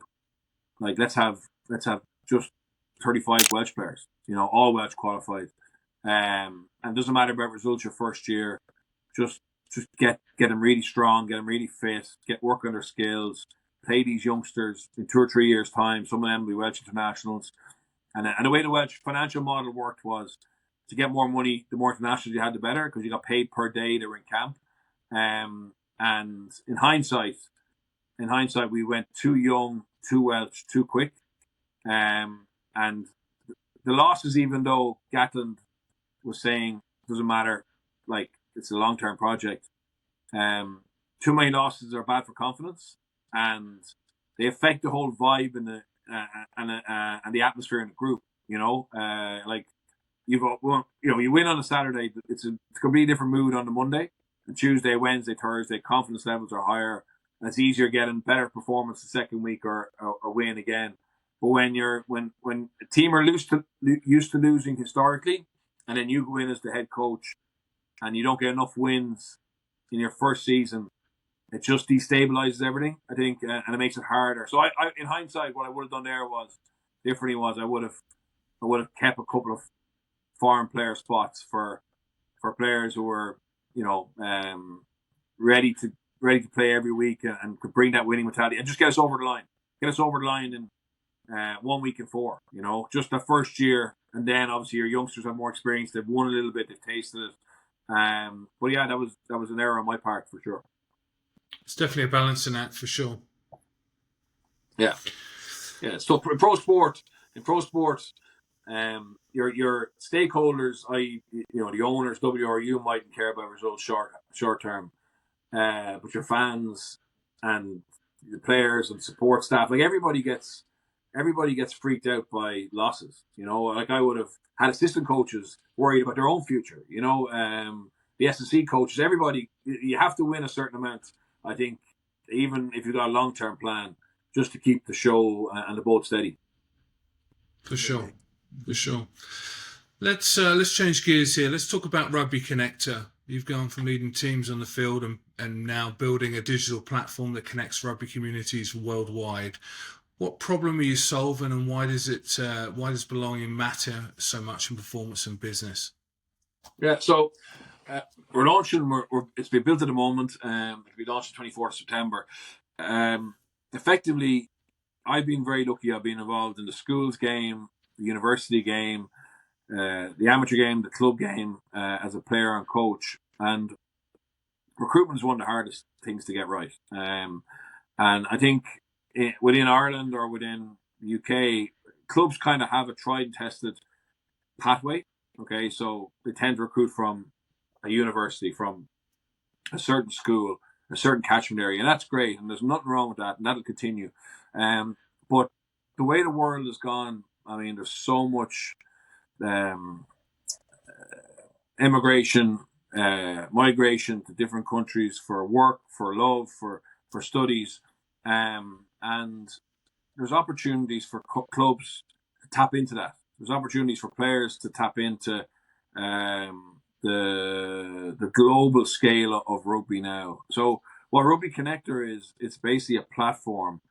Like, let's have just 35 Welsh players, all Welsh qualified. And it doesn't matter about results your first year. Just get them really strong, get them really fit, get work on their skills, play these youngsters in 2 or 3 years' time. Some of them will be Welsh internationals. And the way the Welsh financial model worked was to get more money, the more internationals you had, the better, because you got paid per day they were in camp. And in hindsight, we went too young, too Welsh, too quick. And the losses, even though Gatland was saying doesn't matter, like it's a long-term project. Too many losses are bad for confidence, and they affect the whole vibe and the atmosphere in the group. Like you win on a Saturday, it's a completely different mood on the Monday, and Tuesday, Wednesday, Thursday, confidence levels are higher, and it's easier getting better performance the second week or win again. But when a team are used to losing historically, and then you go in as the head coach and you don't get enough wins in your first season, it just destabilizes everything, I think, and it makes it harder. So I in hindsight, what I would have done there was I would have kept a couple of foreign player spots for players who were, ready to play every week and could bring that winning mentality and just get us over the line. Get us over the line in 1 week in 4. Just the first year, and then obviously your youngsters have more experience. They've won a little bit. They've tasted it. But yeah, that was an error on my part for sure. It's definitely a balancing act for sure. Yeah. So in pro sports, your stakeholders, the owners, WRU mightn't care about results short term, but your fans and the players and support staff, like everybody gets freaked out by losses. Like I would have had assistant coaches worried about their own future. The S&C coaches, everybody, you have to win a certain amount. I think even if you've got a long term plan, just to keep the show and the boat steady. For sure. Let's change gears here. Let's talk about Rugby Connector. You've gone from leading teams on the field and now building a digital platform that connects rugby communities worldwide. What problem are you solving, and why does belonging matter so much in performance and business? Yeah, so we're launching. It's been built at the moment. It'll be launched the 24th of September. Effectively, I've been very lucky. I've been involved in the schools game, the university game, the amateur game, the club game as a player and coach. And recruitment is one of the hardest things to get right. And I think within Ireland or within the UK, clubs kind of have a tried and tested pathway. Okay, so they tend to recruit from a university, from a certain school, a certain catchment area, and that's great, and there's nothing wrong with that, and that'll continue. But the way the world has gone, I mean, there's so much immigration, migration to different countries for work, for love, for studies, and there's opportunities for clubs to tap into that. There's opportunities for players to tap into the global scale of rugby now. So what Rugby Connector is, it's basically a platform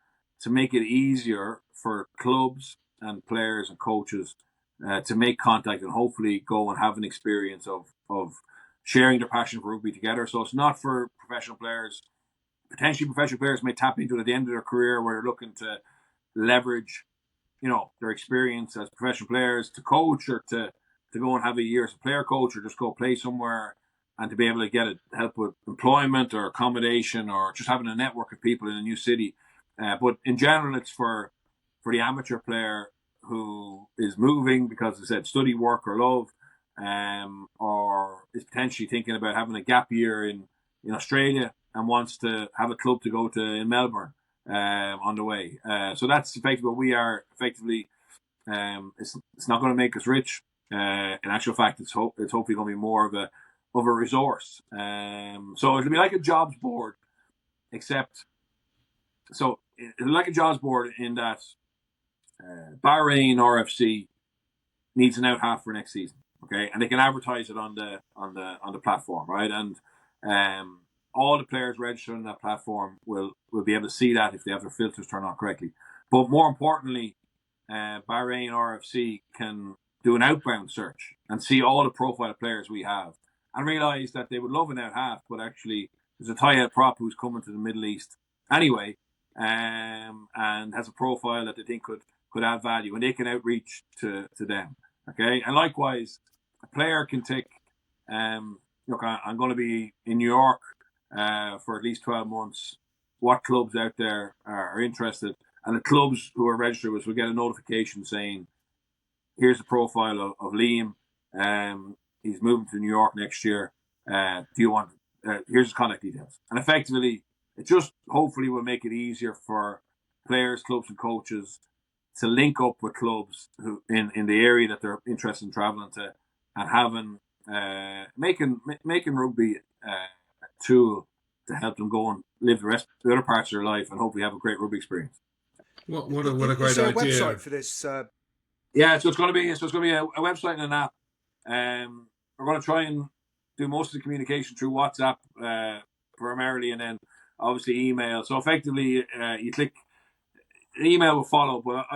to make it easier for clubs and players and coaches to make contact and hopefully go and have an experience of sharing their passion for rugby together. So it's not for professional players. Potentially professional players may tap into it at the end of their career where they're looking to leverage, their experience as professional players to coach or to go and have a year as a player coach or just go play somewhere and to be able to get help with employment or accommodation or just having a network of people in a new city. But in general, it's for the amateur player who is moving because, as I said, study, work or love, or is potentially thinking about having a gap year in Australia and wants to have a club to go to in Melbourne on the way. So that's effectively what we are. Effectively, it's not going to make us rich. In actual fact, it's hopefully going to be more of a resource. So it'll be like a jobs board, except it'll be like a jobs board in that Bahrain RFC needs an out half for next season. Okay, and they can advertise it on the platform, right? And all the players registered on that platform will be able to see that if they have their filters turned on correctly. But more importantly, Bahrain RFC can do an outbound search and see all the profile players we have and realise that they would love an out half, but actually there's a tie-out prop who's coming to the Middle East anyway, and has a profile that they think could add value, and they can outreach to them. Okay, and likewise, a player can take, look, I'm going to be in New York for at least 12 months. What clubs out there are interested? And the clubs who are registered with us will get a notification saying, here's the profile of Liam. He's moving to New York next year. Do you want, here's his contact details. And effectively, it just hopefully will make it easier for players, clubs and coaches to link up with clubs who in the area that they're interested in traveling to, and having making rugby a tool to help them go and live the other parts of their life and hopefully have a great rugby experience. What a great Is there idea! A website for this? Yeah, so it's going to be a website and an app. We're going to try and do most of the communication through WhatsApp primarily, and then obviously email. So effectively, you click, the email will follow. But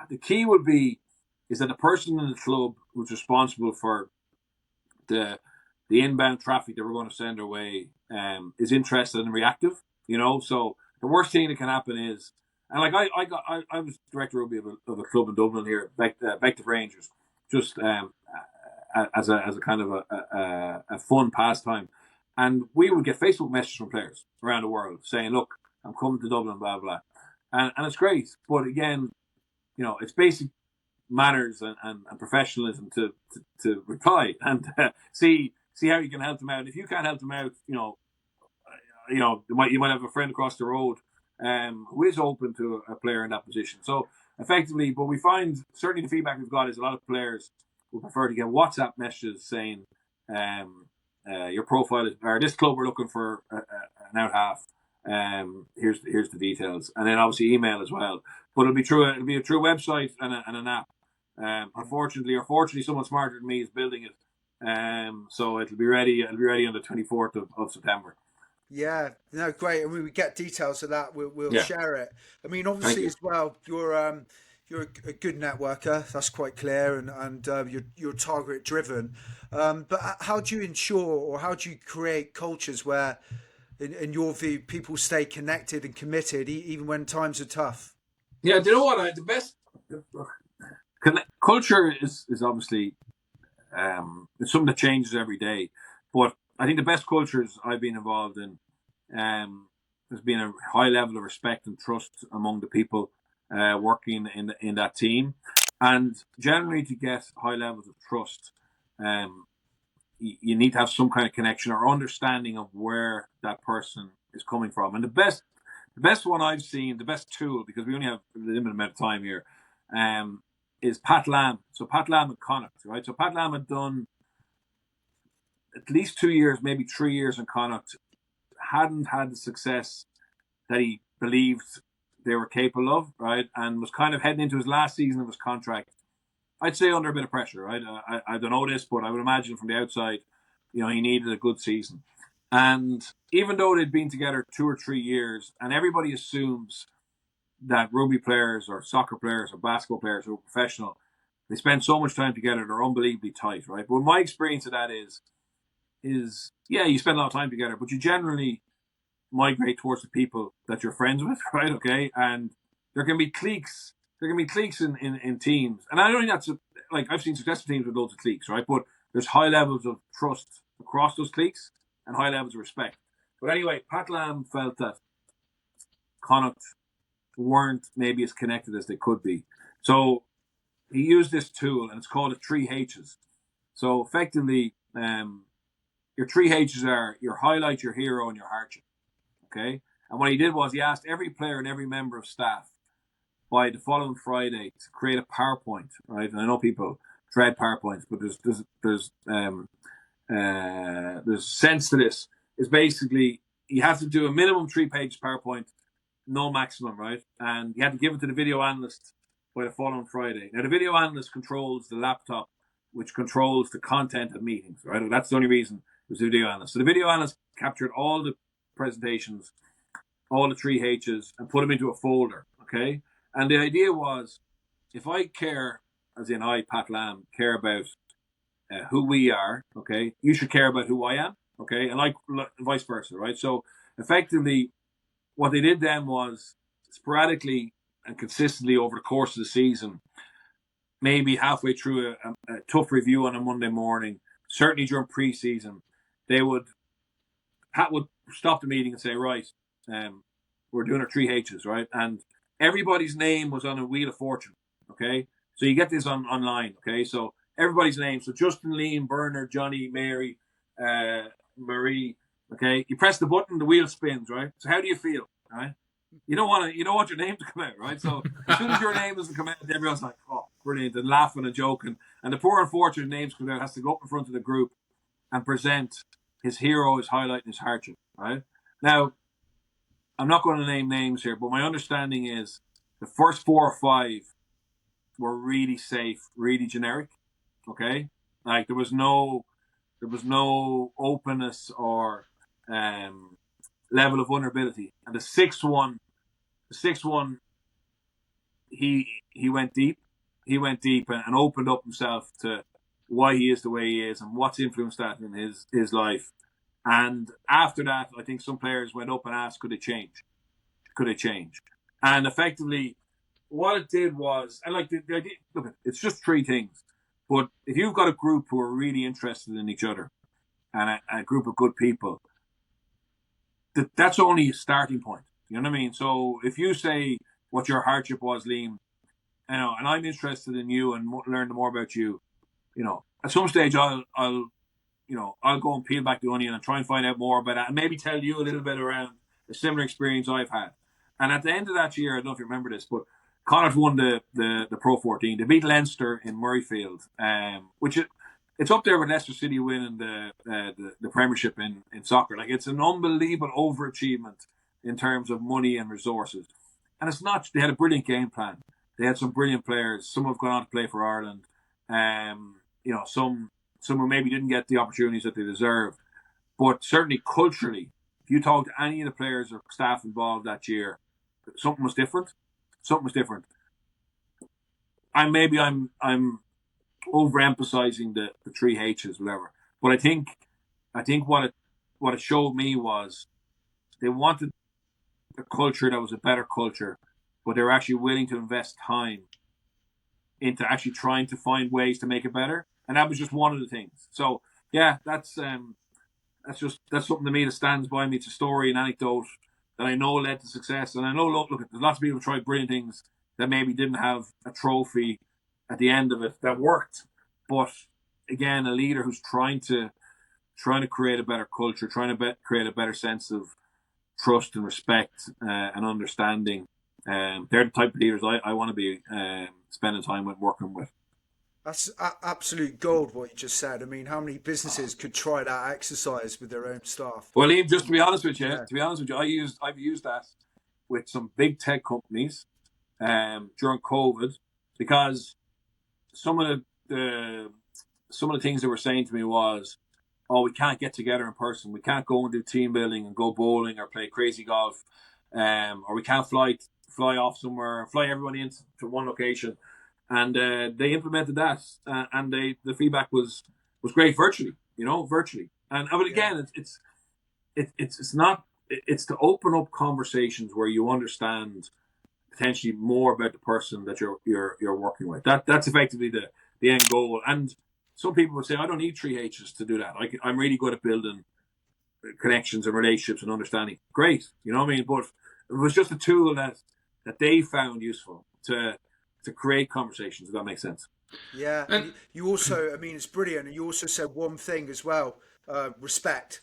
the key would be is that the person in the club who's responsible for the inbound traffic that we're going to send our way is interested and reactive. So the worst thing that can happen is, and like I was director of rugby of a club in Dublin here, back to Rangers, just as a kind of a fun pastime, and we would get Facebook messages from players around the world saying, "Look, I'm coming to Dublin, blah blah," and it's great. But again, it's basic manners and professionalism to reply and see how you can help them out. If you can't help them out, you might have a friend across the road who is open to a player in that position. So effectively, but we find certainly the feedback we've got is a lot of players would prefer to get WhatsApp messages saying your profile is, or this club we're looking for an out half. Here's the details, and then obviously email as well. But it'll be a true website and an app. Unfortunately or fortunately, someone smarter than me is building it. So it'll be ready on the 24th of September. Yeah, no, great. And we get details of that. We'll share it. I mean, obviously as well, you're a good networker. That's quite clear, and you're target driven. But how do you ensure, or how do you create cultures where, in your view, people stay connected and committed even when times are tough? Yeah, do you know what? The best culture is obviously it's something that changes every day. But I think the best cultures I've been involved in, there's been a high level of respect and trust among the people working in that team, and generally to get high levels of trust, you need to have some kind of connection or understanding of where that person is coming from. And the best one I've seen, the best tool, because we only have a limited amount of time here, is Pat Lam. So Pat Lam and Connacht, right? So Pat Lam had done at least 2 years, maybe 3 years in Connacht, hadn't had the success that he believed they were capable of, right? And was kind of heading into his last season of his contract, I'd say under a bit of pressure, right? I don't know this, but I would imagine from the outside, he needed a good season. And even though they'd been together 2 or 3 years, and everybody assumes that rugby players or soccer players or basketball players who are professional, they spend so much time together, they're unbelievably tight, right? But my experience of that is you spend a lot of time together, but you generally migrate towards the people that you're friends with, right? Okay. And there can be cliques. There can be cliques in teams. And I don't think that's I've seen successful teams with loads of cliques, right? But there's high levels of trust across those cliques and high levels of respect. But anyway, Pat Lam felt that Connacht weren't maybe as connected as they could be. So he used this tool, and it's called the 3 H's. So effectively, your 3 H's are your highlight, your hero, and your hardship. Okay? And what he did was he asked every player and every member of staff by the following Friday to create a PowerPoint, right? And I know people dread PowerPoints, but there's sense to this. It's basically you have to do a minimum 3-page PowerPoint, no maximum, right? And you have to give it to the video analyst by the following Friday. Now the video analyst controls the laptop, which controls the content of meetings, right? And that's the only reason it was the video analyst. So the video analyst captured all the presentations, all the 3 H's, and put them into a folder, okay? And the idea was, if I care, as in I, Pat Lam, care about who we are, okay, you should care about who I am, okay, and like vice versa, right? So effectively, what they did then was sporadically and consistently over the course of the season, maybe halfway through a tough review on a Monday morning, certainly during pre-season, Pat would stop the meeting and say, right, we're doing our 3 H's, right? And everybody's name was on a wheel of fortune, okay? So you get this online, okay? So everybody's name. So Justin, Liam, Bernard, Johnny, Mary, Marie, okay? You press the button, the wheel spins, right? So how do you feel, right? You don't want your name to come out, right? So as soon as your name doesn't come out, everyone's like, oh, brilliant, and laughing and joking. And the poor unfortunate names come out, has to go up in front of the group and present his hero, his highlight, and his hardship, right? Now, I'm not going to name names here, but my understanding is the first 4 or 5 were really safe, really generic, okay? Like there was no openness or level of vulnerability. And the sixth one, he went deep. He went deep and opened up himself to why he is the way he is and what's influenced that in his life. And after that, I think some players went up and asked, could they change? Could they change? And effectively, what it did was, and like the idea, look, it's just three things. But if you've got a group who are really interested in each other and a group of good people, that's only a starting point. You know what I mean? So if you say what your hardship was, Liam, and I'm interested in you and learn more about you, at some stage I'll go and peel back the onion and try and find out more about that and maybe tell you a little bit around a similar experience I've had. And at the end of that year, I don't know if you remember this, but Connacht won the Pro 14. They beat Leinster in Murrayfield, which it's up there with Leicester City winning the Premiership in soccer. Like, it's an unbelievable overachievement in terms of money and resources. And it's not, they had a brilliant game plan. They had some brilliant players. Some have gone on to play for Ireland. Some who maybe didn't get the opportunities that they deserve. But certainly culturally, if you talk to any of the players or staff involved that year, something was different. Something was different. I'm overemphasizing the three H's, whatever. But I think what it showed me was they wanted a culture that was a better culture, but they were actually willing to invest time into actually trying to find ways to make it better. And that was just one of the things. So yeah, that's something to me that stands by me. It's a story, an anecdote that I know led to success. And I know, look, there's lots of people who tried brilliant things that maybe didn't have a trophy at the end of it that worked. But again, a leader who's trying to create a better culture, trying to create a better sense of trust and respect and understanding. They're the type of leaders I want to be spending time with, working with. That's absolute gold, what you just said. I mean, how many businesses could try that exercise with their own staff? Well, Liam, just to be honest with you, Yeah. I've used that with some big tech companies during COVID, because some of the things they were saying to me was, "Oh, we can't get together in person. We can't go and do team building and go bowling or play crazy golf, or we can't fly off somewhere, fly everybody into one location." And they implemented that, and the feedback was great virtually. And I mean, again, it's to open up conversations where you understand potentially more about the person that you're working with. That's effectively the end goal. And some people would say, I don't need three H's to do that. I'm really good at building connections and relationships and understanding. Great, you know what I mean? But it was just a tool that they found useful to create conversations, if that makes sense. Yeah, and you also, I mean, it's brilliant. And you also said one thing as well, respect.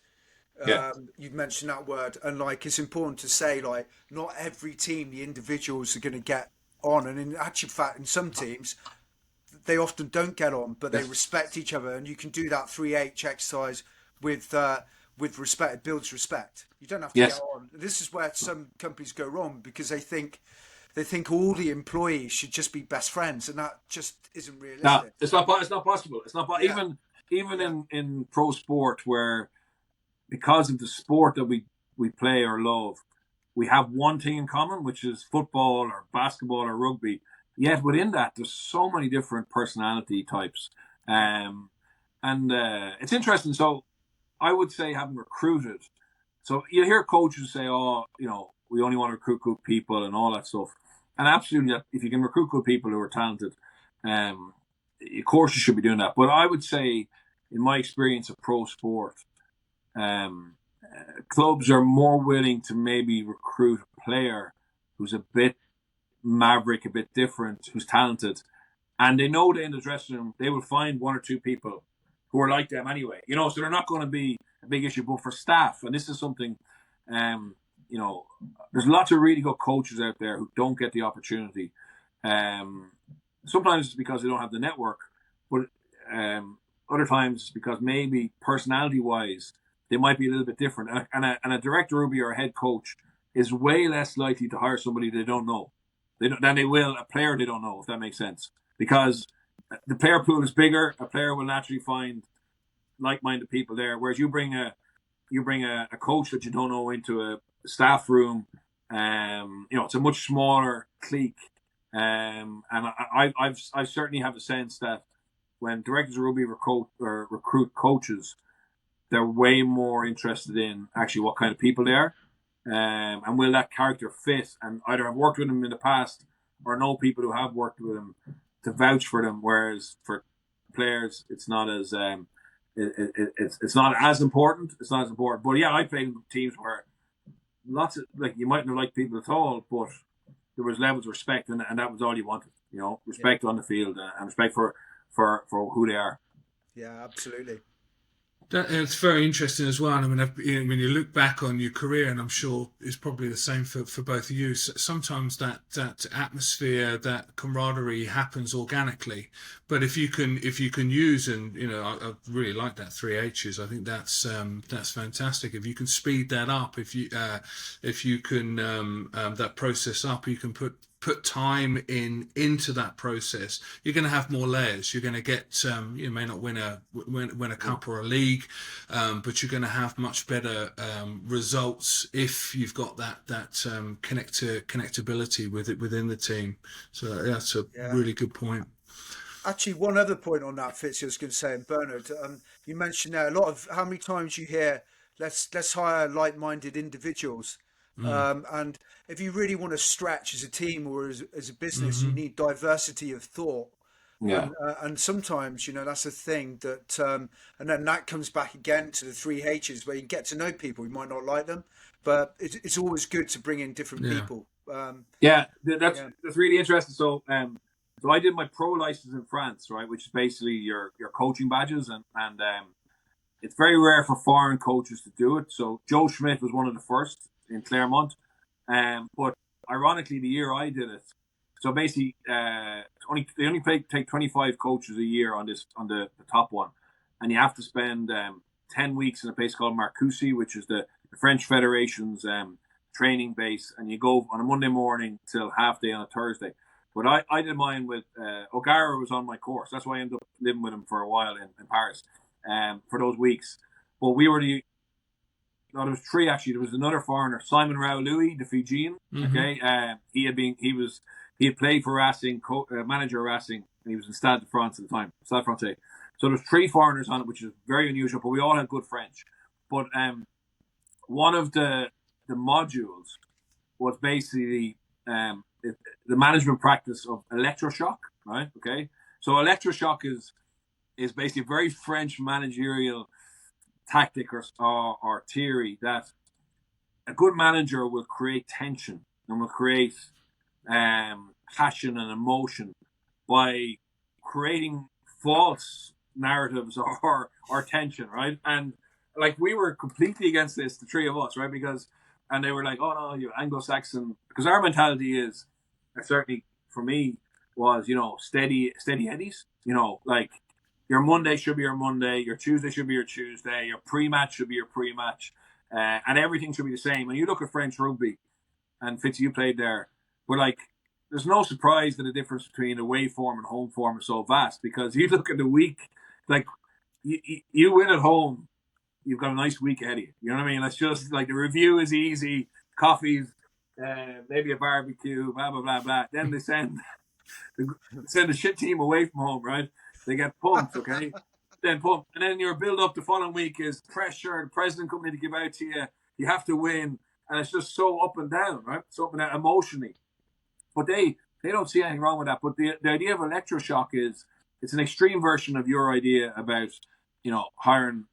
Yeah. You've mentioned that word, and like it's important to say, like, not every team, the individuals are going to get on, and in actual fact, in some teams, they often don't get on, but they respect each other, and you can do that 3H exercise with respect. It builds respect. You don't have to Yes. get on. This is where some companies go wrong because they think all the employees should just be best friends, and that just isn't realistic. No, it's not possible. It's not Yeah. even Yeah. in pro sport, where because of the sport that we play or love, we have one thing in common, which is football or basketball or rugby. Yet within that, there's so many different personality types, and it's interesting. So I would say, having recruited, so you hear coaches say, "Oh, we only want to recruit good people" and all that stuff. And absolutely, if you can recruit good people who are talented, of course you should be doing that. But I would say, in my experience of pro sport, clubs are more willing to maybe recruit a player who's a bit maverick, a bit different, who's talented, and they know that in the dressing room they will find one or two people who are like them anyway. So they're not going to be a big issue. But for staff, and this is something, there's lots of really good coaches out there who don't get the opportunity. Sometimes it's because they don't have the network, but other times it's because maybe personality-wise they might be a little bit different. And a director rugby or a head coach is way less likely to hire somebody they don't know than they will a player they don't know, if that makes sense. Because the player pool is bigger. A player will naturally find like-minded people there, whereas you bring a coach that you don't know into a staff room. It's a much smaller clique, and I certainly have a sense that when directors of rugby recruit coaches, they're way more interested in actually what kind of people they are, and will that character fit, and either have worked with them in the past or know people who have worked with them to vouch for them. Whereas for players, it's not as it's not as important. It's not as important. But yeah, I played in teams where lots of, like, you mightn't have liked people at all, but there was levels of respect, and that was all you wanted. You know, respect on the field, and respect for who they are. Yeah, absolutely. It's very interesting as well. I mean, when you look back on your career, and I'm sure it's probably the same for both of you, sometimes that atmosphere, that camaraderie happens organically. But if you can use, and I really like that 3Hs. I think that's fantastic. If you can speed that up, if you can that process up, you can put time into that process, you're going to have more layers. You're going to get you may not win a cup or a league, but you're going to have much better results if you've got that connectability within the team. So that's a really good point. Actually, one other point on that, Fitz, I was going to say, and Bernard, you mentioned there a lot of how many times you hear, let's hire like-minded individuals. And if you really want to stretch as a team or as a business, you need diversity of thought. Yeah. And sometimes, that's a thing that, and then that comes back again to the 3Hs, where you get to know people. You might not like them, but it's always good to bring in different people. That's really interesting. So I did my pro license in France, right, which is basically your coaching badges, and it's very rare for foreign coaches to do it. So Joe Schmidt was one of the first in Claremont, but ironically, the year I did it, so basically, they only take 25 coaches a year on the top one, and you have to spend 10 weeks in a place called Marcoussis, which is the French Federation's training base, and you go on a Monday morning till half day on a Thursday. But I did mine with O'Gara was on my course. That's why I ended up living with him for a while in Paris for those weeks. But we were there was three actually. There was another foreigner, Simon Rao Louis, the Fijian. Okay, he had played for Racing, manager Racing, and he was in Stade de France at the time, Stade Francais. So there's three foreigners on it, which is very unusual. But we all had good French. But one of the modules was basically the management practice of electroshock. Right? Okay, so electroshock is basically a very French managerial tactic or theory that a good manager will create tension and will create passion and emotion by creating false narratives or tension, right? And like, we were completely against this, the three of us, right? And they were like, oh no, you Anglo-Saxon, because our mentality is, certainly for me, was, steady eddies, like, your Monday should be your Monday, your Tuesday should be your Tuesday, your pre-match should be your pre-match, and everything should be the same. And you look at French rugby, and Fitz, you played there, but like, there's no surprise that the difference between away form and home form is so vast, because you look at the week, like, you win at home, you've got a nice week ahead of you. You know what I mean? It's just like, the review is easy, coffees, maybe a barbecue, blah, blah, blah, blah. Then they send the shit team away from home, right? They get pumped, okay? Then pumped. And then your build up the following week is pressure, the president coming to give out to you. You have to win. And it's just so up and down, right? So up and down emotionally. But they don't see anything wrong with that. But the idea of electroshock is, it's an extreme version of your idea about, hiring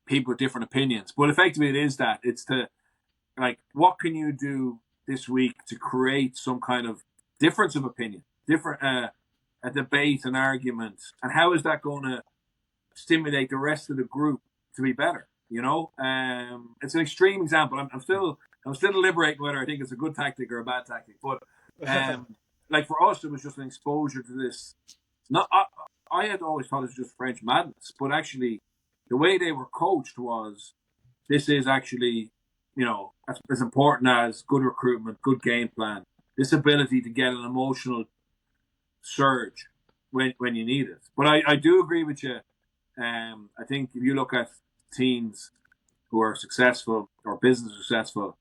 people with different opinions. But effectively, it is that. It's to, like, what can you do this week to create some kind of difference of opinion, different a debate, an argument, and how is that going to stimulate the rest of the group to be better? It's an extreme example. I'm still deliberating whether I think it's a good tactic or a bad tactic. But like, for us, it was just an exposure to this. I had always thought it was just French madness, but actually, the way they were coached was, this is actually, as important as good recruitment, good game plan, this ability to get an emotional surge when you need it. But I do agree with you. I think if you look at teams who are successful or business successful,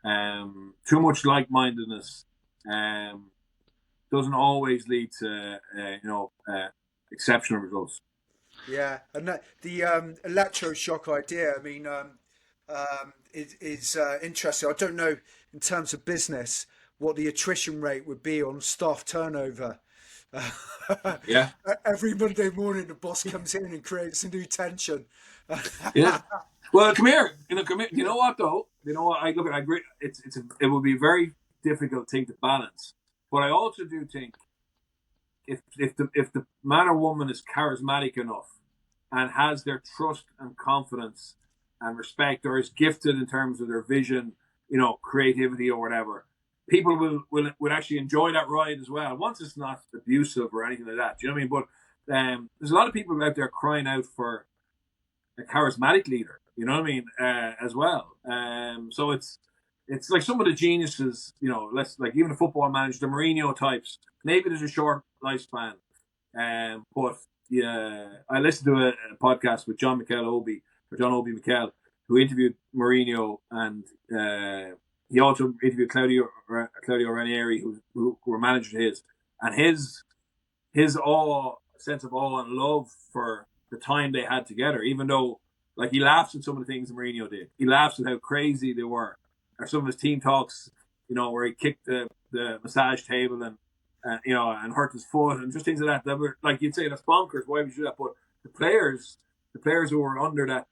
too much like-mindedness doesn't always lead to exceptional results. Yeah, and the electroshock idea, I mean, is interesting. I don't know in terms of business what the attrition rate would be on staff turnover. Yeah, Every Monday morning, the boss comes in and creates a new tension. yeah. Well, come here. Come here. You know what though? You know what? I agree. It would be a very difficult thing to balance. But I also do think if the man or woman is charismatic enough and has their trust and confidence and respect, or is gifted in terms of their vision, creativity or whatever, people will actually enjoy that ride as well. Once it's not abusive or anything like that. Do you know what I mean? But there's a lot of people out there crying out for a charismatic leader. You know what I mean? As well. So it's like some of the geniuses. Let's like even the football manager, the Mourinho types. Maybe there's a short lifespan. But yeah, I listened to a podcast with John Obi Mikel, who interviewed Mourinho, and he also interviewed Claudio Ranieri, who were managers of his, and his sense of awe and love for the time they had together, even though like he laughs at some of the things Mourinho did. He laughs at how crazy they were. Or some of his team talks, where he kicked the massage table and hurt his foot and just things like that were like you'd say that's bonkers. Why would you do that? But the players who were under that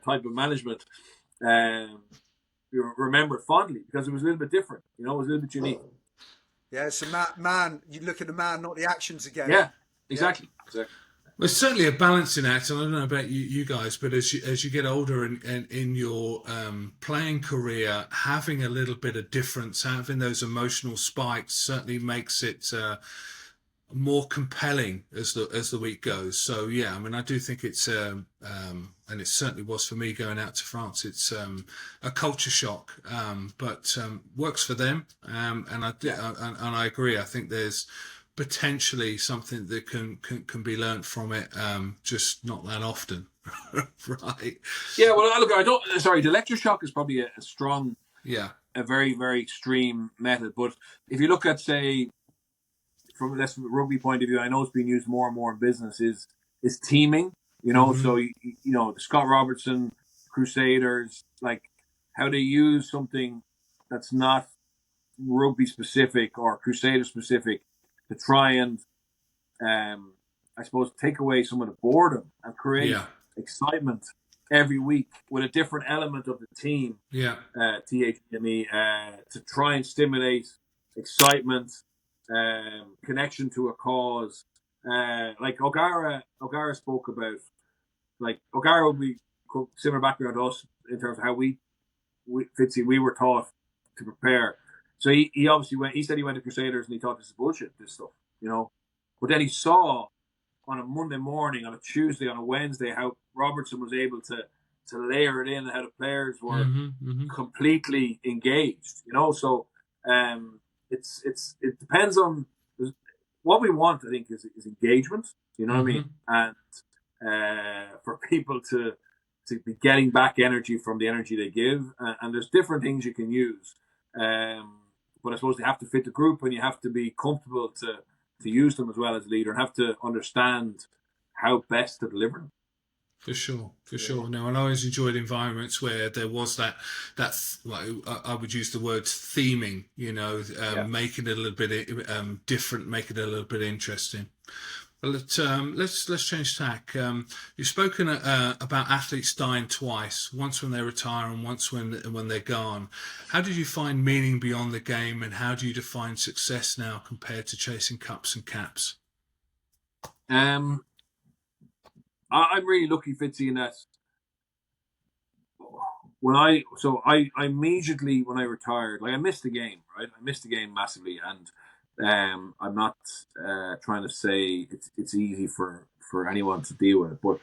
type of management, remember it fondly because it was a little bit different. It was a little bit unique. Yeah, so man, you look at the man, not the actions again. Yeah, exactly. There's certainly a balancing act, and I don't know about you guys, but as you get older and in your playing career, having a little bit of difference, having those emotional spikes, certainly makes it more compelling as the week goes. So yeah, I mean, I do think it's and it certainly was for me going out to France. It's a culture shock, but works for them, and I agree. I think there's potentially something that can be learnt from it, just not that often. Right. Yeah, well, look, the electroshock is probably a strong, a very, very extreme method. But if you look at, say, from a rugby point of view, I know it's being used more and more in business, is teaming, so, the Scott Robertson Crusaders, like how they use something that's not rugby specific or Crusader specific to try and, I suppose, take away some of the boredom and create excitement every week with a different element of the team. Yeah. THME, to try and stimulate excitement, connection to a cause. Like O'Gara spoke about, like O'Gara would be similar background to us in terms of how we were taught to prepare. So he obviously he said he went to Crusaders and he thought this is bullshit, this stuff, But then he saw on a Monday morning, on a Tuesday, on a Wednesday, how Robertson was able to layer it in and how the players were completely engaged, So it depends on what we want. I think is engagement. You know what I mean? And for people to be getting back energy from the energy they give, and there's different things you can use. But I suppose they have to fit the group, and you have to be comfortable to use them as well as a leader, and have to understand how best to deliver them. For sure. No, and I always enjoyed environments where there was that I would use the word theming, making it a little bit different, making it a little bit interesting. Well, let's change tack. You've spoken about athletes dying twice, once when they retire and once when they're gone. How did you find meaning beyond the game, and how do you define success now compared to chasing cups and caps? I'm really lucky, Fitzy, in that I immediately when I retired, like I missed the game, right? I missed the game massively, and I'm not trying to say it's easy for anyone to deal with it, but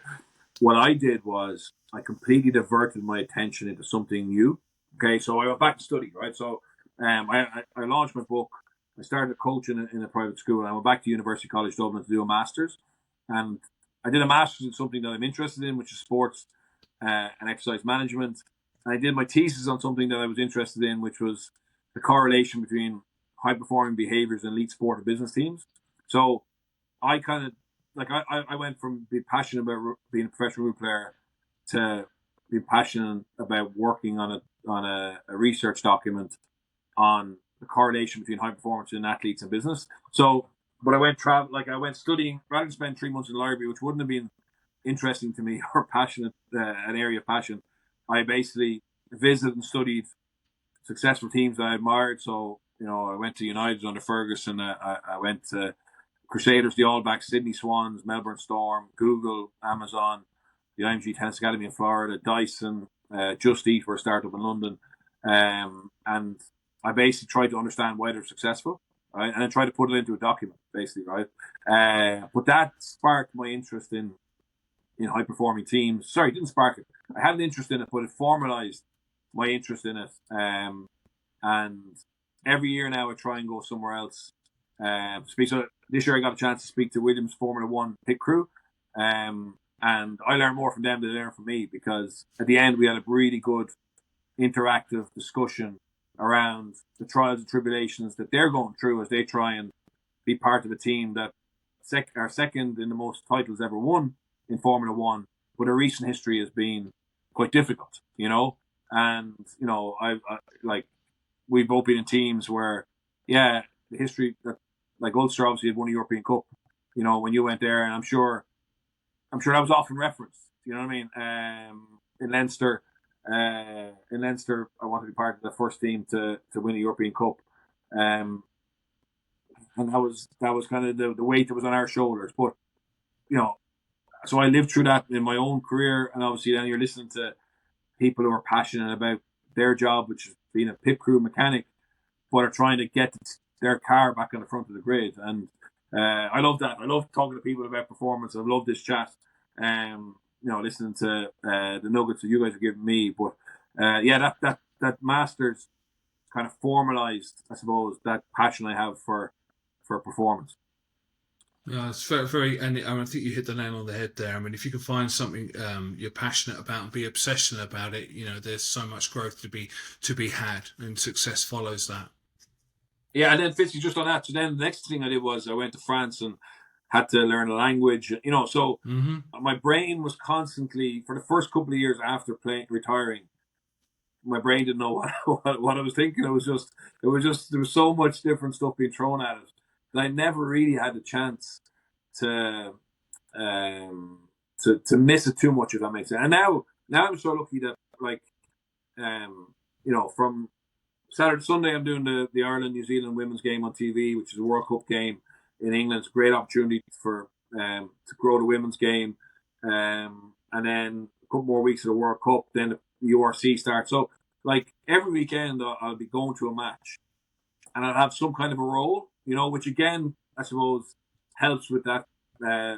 what I did was I completely diverted my attention into something new. Okay, so I went back to study, right? So I launched my book. I started coaching in a private school, and I went back to University College Dublin to do a master's, and I did a master's in something that I'm interested in, which is sports and exercise management. And I did my thesis on something that I was interested in, which was the correlation between high-performing behaviors and elite sport and business teams. So I kind of like I went from being passionate about being a professional rugby player to being passionate about working on a research document on the correlation between high performance in athletes and business. So, but I went studying rather than spend 3 months in the library, which wouldn't have been interesting to me or passionate, an area of passion. I basically visited and studied successful teams that I admired. So, I went to United under Ferguson. I went to Crusaders, the All Blacks, Sydney Swans, Melbourne Storm, Google, Amazon, the IMG Tennis Academy in Florida, Dyson, Just Eat were a startup in London. And I basically tried to understand why they're successful, right? And then try to put it into a document, basically, right? But that sparked my interest in high performing teams. Sorry, it didn't spark it. I had an interest in it, but it formalized my interest in it. And every year now I try and go somewhere else. So this year I got a chance to speak to Williams Formula One pit crew. And I learned more from them than they learned from me, because at the end we had a really good interactive discussion around the trials and tribulations that they're going through as they try and be part of a team that are second in the most titles ever won in Formula One, but a recent history has been quite difficult, and we've both been in teams where, the history that, like Ulster obviously had won a European Cup, when you went there, and I'm sure that was often referenced. You know what I mean? In Leinster, I wanted to be part of the first team to win a European Cup, and that was kind of the weight that was on our shoulders. But so I lived through that in my own career, and obviously then you're listening to people who are passionate about their job, which is being a pit crew mechanic, but are trying to get their car back on the front of the grid. And I love that. I love talking to people about performance. I love this chat. Listening to the nuggets that you guys are giving me. But that Masters kind of formalized, I suppose, that passion I have for performance. Yeah, it's very, very, and I think you hit the nail on the head there. I mean, if you can find something you're passionate about and be obsessionate about it, there's so much growth to be had, and success follows that. Yeah, and then Fitzy, just on that. So then the next thing I did was I went to France and had to learn a language. So my brain was constantly, for the first couple of years after retiring, my brain didn't know what I was thinking. It was just there was so much different stuff being thrown at it that I never really had a chance to miss it too much, if that makes sense. And now I'm so lucky that, like, from Saturday, Sunday, I'm doing the Ireland New Zealand women's game on TV, which is a World Cup game in England. It's a great opportunity for to grow the women's game, and then a couple more weeks of the World Cup, then the URC starts. So, like, every weekend I'll be going to a match, and I'll have some kind of a role, which again I suppose helps with that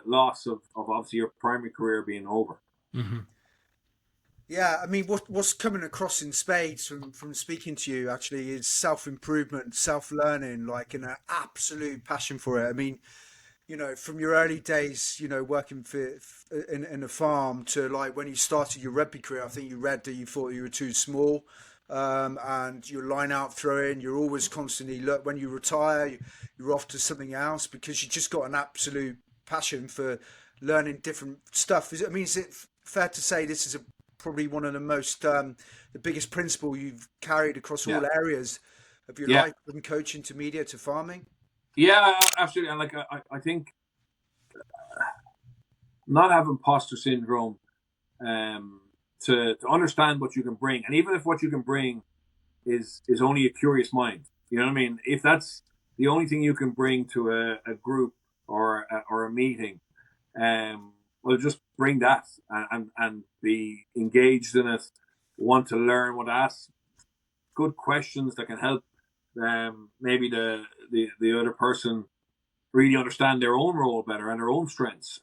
loss of obviously your primary career being over. Mm-hmm. Yeah, I mean, what's coming across in spades from speaking to you actually is self-improvement, self-learning, like an absolute passion for it. I mean, from your early days, working in a farm to, like, when you started your rugby career, I think you read that you thought you were too small, and your line out throwing, you're always constantly, look, when you retire, you're off to something else because you just got an absolute passion for learning different stuff. Is it fair to say this is probably one of the most the biggest principle you've carried across all areas of your life, from coaching to media to farming? Yeah, absolutely. And like I think not having imposter syndrome, to understand what you can bring, and even if what you can bring is only a curious mind, you know what I mean? If that's the only thing you can bring to a group or a meeting, well, just bring that and be engaged in it. Want to learn, want to ask good questions that can help maybe the other person really understand their own role better and their own strengths.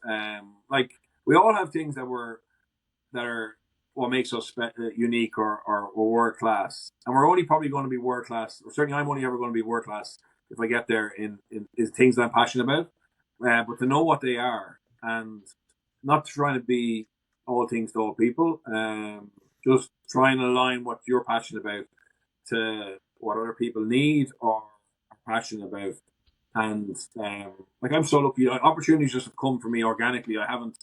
Like, we all have things that are what makes us unique or world class, and we're only probably going to be world class, or certainly I'm only ever going to be world class if I get there in things that I'm passionate about. But to know what they are, and not trying to be all things to all people, just try and align what you're passionate about to what other people need or are passionate about. And like I'm so lucky, opportunities just have come for me organically. I haven't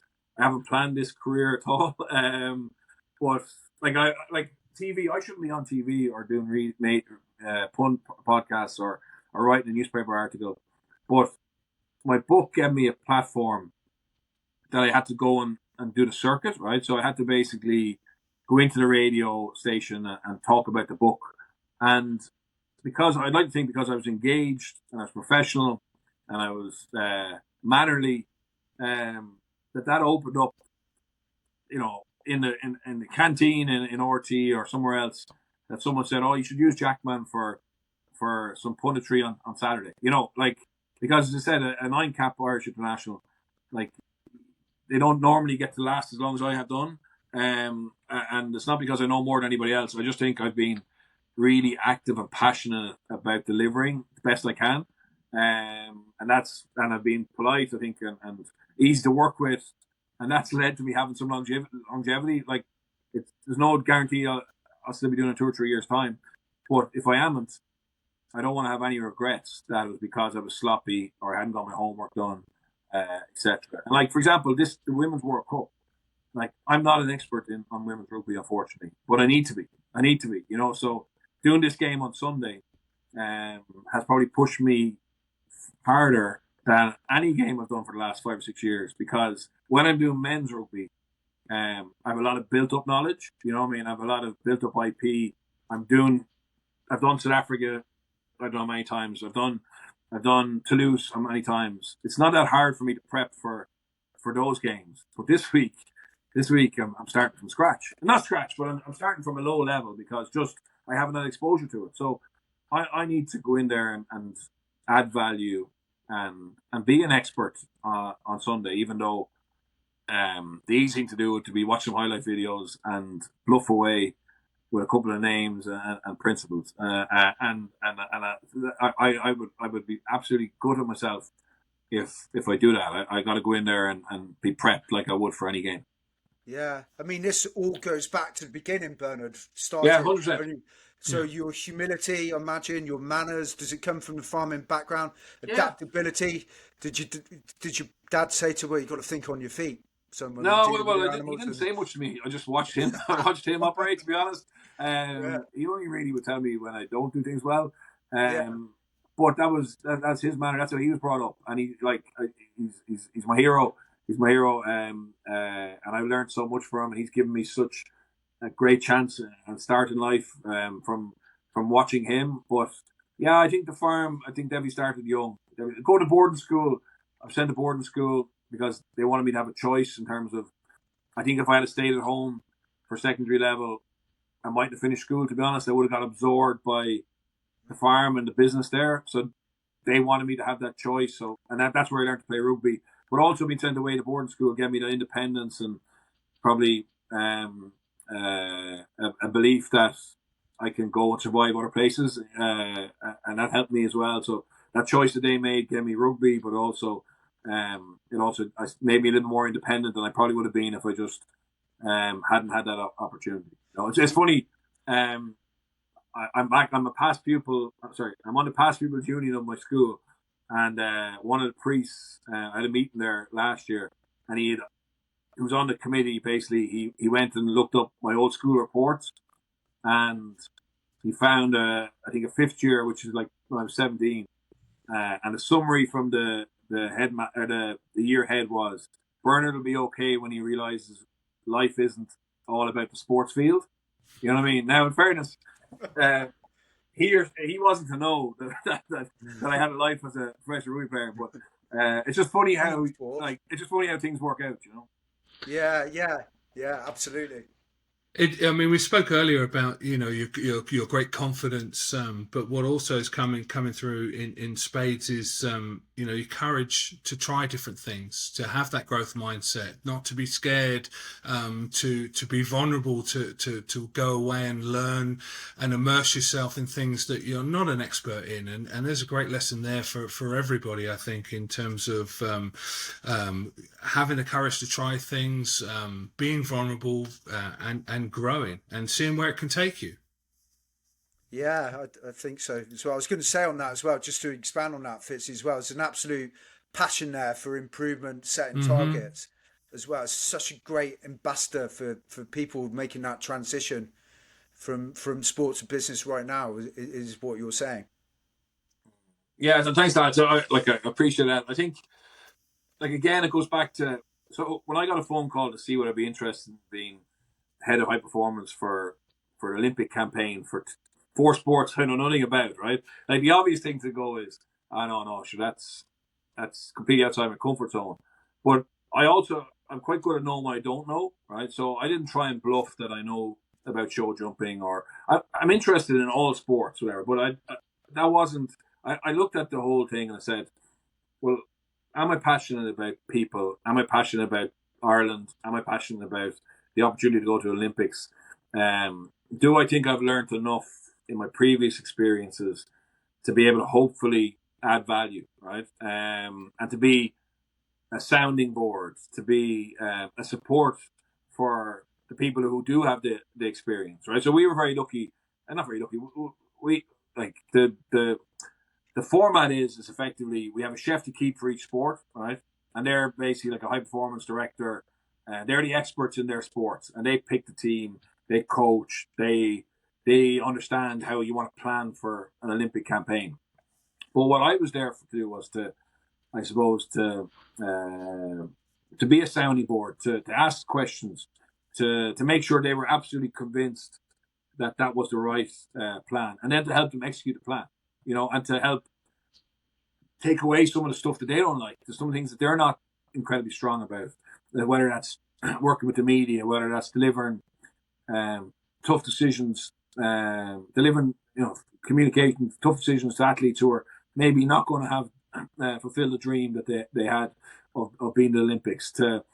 planned this career at all. But like TV, I shouldn't be on TV or doing pun podcasts or writing a newspaper article. But my book gave me a platform that I had to go and do the circuit, right? So I had to basically go into the radio station and talk about the book. And because I'd like to think because I was engaged and I was professional and I was mannerly, that opened up, in the canteen in RT or somewhere else, that someone said, "Oh, you should use Jackman for some punditry on Saturday." Like, because as I said, a 9-cap Irish international, like, they don't normally get to last as long as I have done. And it's not because I know more than anybody else. I just think I've been really active and passionate about delivering the best I can. And I've been polite, I think, and easy to work with. And that's led to me having some longevity. Like, there's no guarantee I'll still be doing it 2 or 3 years' time. But if I amn't, I don't want to have any regrets that it was because I was sloppy or I hadn't got my homework done, etc. And like, for example, the Women's World Cup. Like, I'm not an expert on women's rugby, unfortunately, but I need to be. So doing this game on Sunday has probably pushed me harder than any game I've done for the last 5 or 6 years, because when I'm doing men's rugby, I have a lot of built-up knowledge. You know what I mean? I have a lot of built-up IP. I've done South Africa. I've done many times. I've done Toulouse many times. It's not that hard for me to prep for those games. But this week I'm starting from scratch. Not scratch, but I'm starting from a low level because just I haven't had exposure to it. So I need to go in there and add value and be an expert on Sunday, even though the easy thing to do would to be watch some highlight videos and bluff away with a couple of names and principles. I would be absolutely good at myself if I do that. I got to go in there and be prepped like I would for any game. Yeah, I mean, this all goes back to the beginning, Bernard. Yeah, Started. 100%. So your humility, I imagine, your manners, does it come from the farming background? Yeah. Adaptability? Did your dad say to you, you got to think on your feet? So when you're No, dealing with well, your he animals, didn't and say much to me. I just watched him. I watched him operate. To be honest, yeah, he only really would tell me when I don't do things well. yeah, But that's his manner. That's how he was brought up, and he's my hero. He's my hero. And I learned so much from him, and he's given me such a great chance and start in life from watching him. But yeah, I think the farm. I think Debbie started young. Go to boarding school. I've sent to boarding school because they wanted me to have a choice in terms of. I think if I had stayed at home for secondary level, I might have finished school. To be honest, I would have got absorbed by the farm and the business there. So they wanted me to have that choice. So that's where I learned to play rugby. But also being sent away to boarding school gave me the independence and probably a belief that I can go and survive other places, and that helped me as well. So that choice that they made gave me rugby, but also it also made me a little more independent than I probably would have been if I just hadn't had that opportunity. It's funny. I'm back. I'm a past pupil. Sorry, I'm on the past pupils union of my school, and one of the priests. I had a meeting there last year, and he was on the committee. Basically, he went and looked up my old school reports, and he found I think a fifth year, which is like when I was 17, and a summary from the year head was Bernard will be okay when he realizes life isn't all about the sports field. You know what I mean? Now, in fairness, he wasn't to know that I had a life as a professional rugby player, but it's just funny how things work out. yeah, absolutely. I mean, we spoke earlier about your great confidence, but what also is coming through in spades is your courage to try different things, to have that growth mindset, not to be scared, to be vulnerable, to go away and learn and immerse yourself in things that you're not an expert in, and there's a great lesson there for everybody, I think, in terms of having the courage to try things, being vulnerable, and growing and seeing where it can take you. Yeah, I think so as well. I was going to say on that as well, just to expand on that, Fitz, as well. It's an absolute passion there for improvement, setting Hmm. targets as well. It's such a great ambassador for people making that transition from sport to business right now, is what you're saying. Yeah, so thanks, Dad. So I appreciate that. I think, like, again, it goes back to, so when I got a phone call to see would I be interested in being head of high performance for an Olympic campaign for four sports I know nothing about, right? Like, the obvious thing to go is, I know, no, sure, that's completely outside my comfort zone. But I'm quite good at knowing what I don't know, right? So I didn't try and bluff that I know about show jumping, or I'm interested in all sports, whatever. But that wasn't. I looked at the whole thing and I said, well, am I passionate about people? Am I passionate about Ireland? Am I passionate about the opportunity to go to the Olympics? Do I think I've learned enough in my previous experiences to be able to hopefully add value, right? And to be a sounding board, to be a support for the people who do have the experience, right? So we were very lucky, and not very lucky. We like the format is effectively we have a chef to keep for each sport, right? And they're basically like a high performance director. They're the experts in their sports, and they pick the team, they coach, they understand how you want to plan for an Olympic campaign. But what I was there to do was to, I suppose, to be a sounding board, to ask questions, to make sure they were absolutely convinced that that was the right plan, and then to help them execute the plan, and to help take away some of the stuff that they don't like. There's some things that they're not incredibly strong about, whether that's working with the media, whether that's delivering tough decisions, delivering, communicating tough decisions to athletes who are maybe not going to have fulfill the dream that they had of being the Olympics, to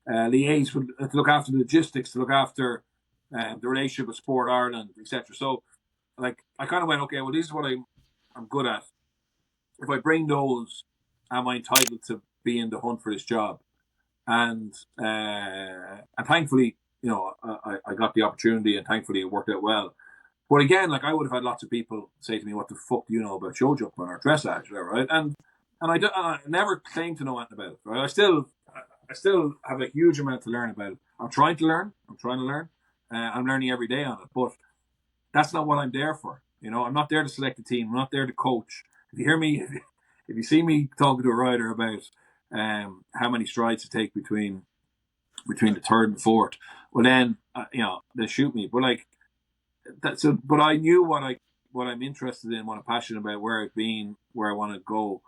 liaise with, to look after the logistics, to look after the relationship with Sport Ireland, etc. So, like, I kind of went, okay, well, this is what I'm good at. If I bring those, am I entitled to be in the hunt for this job? And thankfully, I got the opportunity, and thankfully it worked out well. But again, like, I would have had lots of people say to me, "What the fuck do you know about show jumping or dressage, right?" And I never claimed to know anything about it. Right? I still have a huge amount to learn about it. I'm trying to learn. I'm learning every day on it. But that's not what I'm there for. I'm not there to select a team. I'm not there to coach. If you hear me, if you see me talking to a rider about how many strides to take between the third and fourth, well then they shoot me. But like that, so but I knew what I'm interested in, what I'm passionate about, where I've been, where I want to go,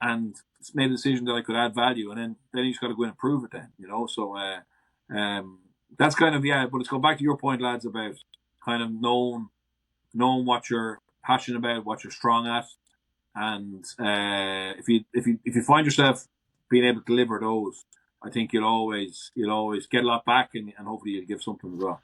and made a decision that I could add value, and then you just got to go in and prove it. Then. So that's kind of, yeah. But it's going back to your point, lads, about kind of knowing what you're passionate about, what you're strong at, and if you find yourself being able to deliver those, I think you'll always get a lot back, and hopefully you'll give something as well.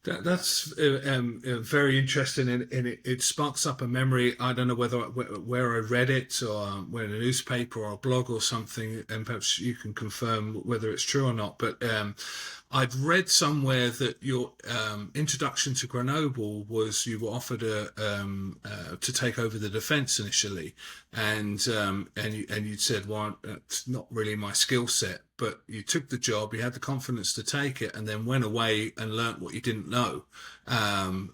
That's very interesting, and it sparks up a memory. I don't know where I read it, or where in a newspaper or a blog or something, and perhaps you can confirm whether it's true or not. But I'd read somewhere that your introduction to Grenoble was you were offered to take over the defence initially, and you'd said, "Well, it's not really my skill set." But you took the job, you had the confidence to take it, and then went away and learnt what you didn't know. And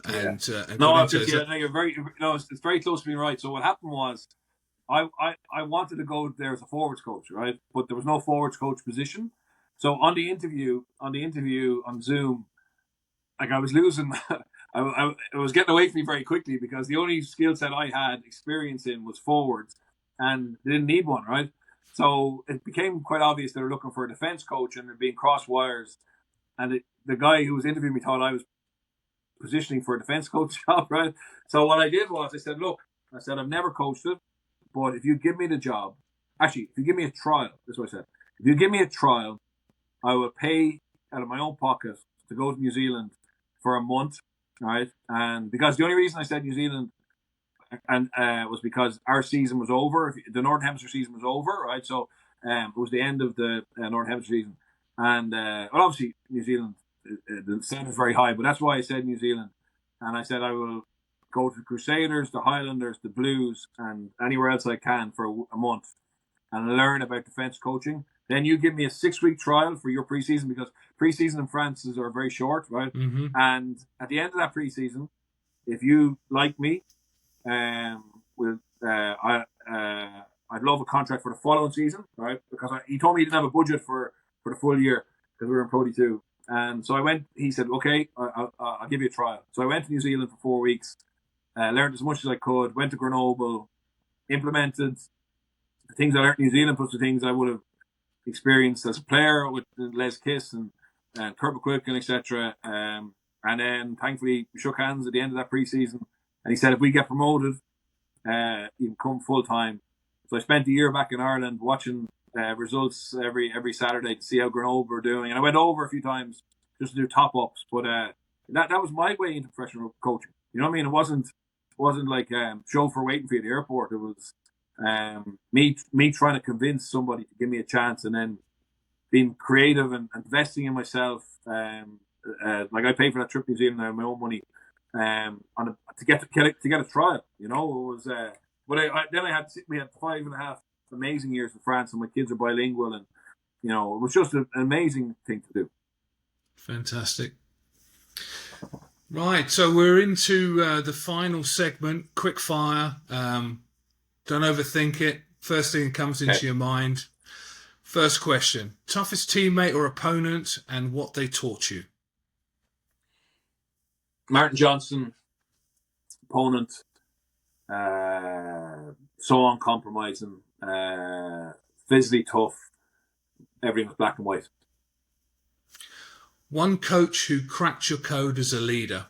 No, got into I think you're very, no, it's very close to being right. So what happened was, I wanted to go there as a forwards coach, right? But there was no forwards coach position. So on the interview on Zoom, like, I was losing. I was getting away from me very quickly, because the only skill set I had experience in was forwards, and they didn't need one, right? So it became quite obvious they were looking for a defence coach, and they're being cross wires. And the guy who was interviewing me thought I was positioning for a defence coach job, right? So what I did was I said, "Look, I've never coached it, but if you give me the job, actually, if you give me a trial," that's what I said. "If you give me a trial, I will pay out of my own pocket to go to New Zealand for a month, right?" And because the only reason I said New Zealand and was because our season was over. The Northern Hemisphere season was over, right? So it was the end of the Northern Hemisphere season, and well, obviously New Zealand, the standard is very high, but that's why I said New Zealand, and I said I will go to the Crusaders, the Highlanders, the Blues, and anywhere else I can for a month and learn about defence coaching. Then you give me a 6-week trial for your preseason, because preseason in France are very short, right? Mm-hmm. And at the end of that preseason, if you like me, I'd love a contract for the following season, right? Because he told me he didn't have a budget for the full year because we were in Pro D2. And so I went, he said, okay, I'll give you a trial. So I went to New Zealand for 4 weeks, learned as much as I could, went to Grenoble, implemented the things I learned in New Zealand plus the things I would have experienced as a player with Les Kiss and Kurt McQuilkin, etc. And then thankfully we shook hands at the end of that preseason. And he said, if we get promoted, you can come full time. So I spent a year back in Ireland watching results every Saturday to see how Grenoble were doing. And I went over a few times just to do top ups. But that was my way into professional coaching. You know what I mean? It wasn't like chauffeur waiting for you at the airport. It was me trying to convince somebody to give me a chance, and then being creative and investing in myself. Like I paid for that trip to New Zealand out of my own money, to get a trial. You know, it was. But we had 5.5 amazing years in France, and my kids are bilingual, and you know, it was just an amazing thing to do. Fantastic. Right, so we're into the final segment, quick fire. Don't overthink it. First thing that comes into your mind. First question: toughest teammate or opponent, and what they taught you. Martin Johnson, opponent, so uncompromising, physically tough. Everything was black and white. One coach who cracked your code as a leader.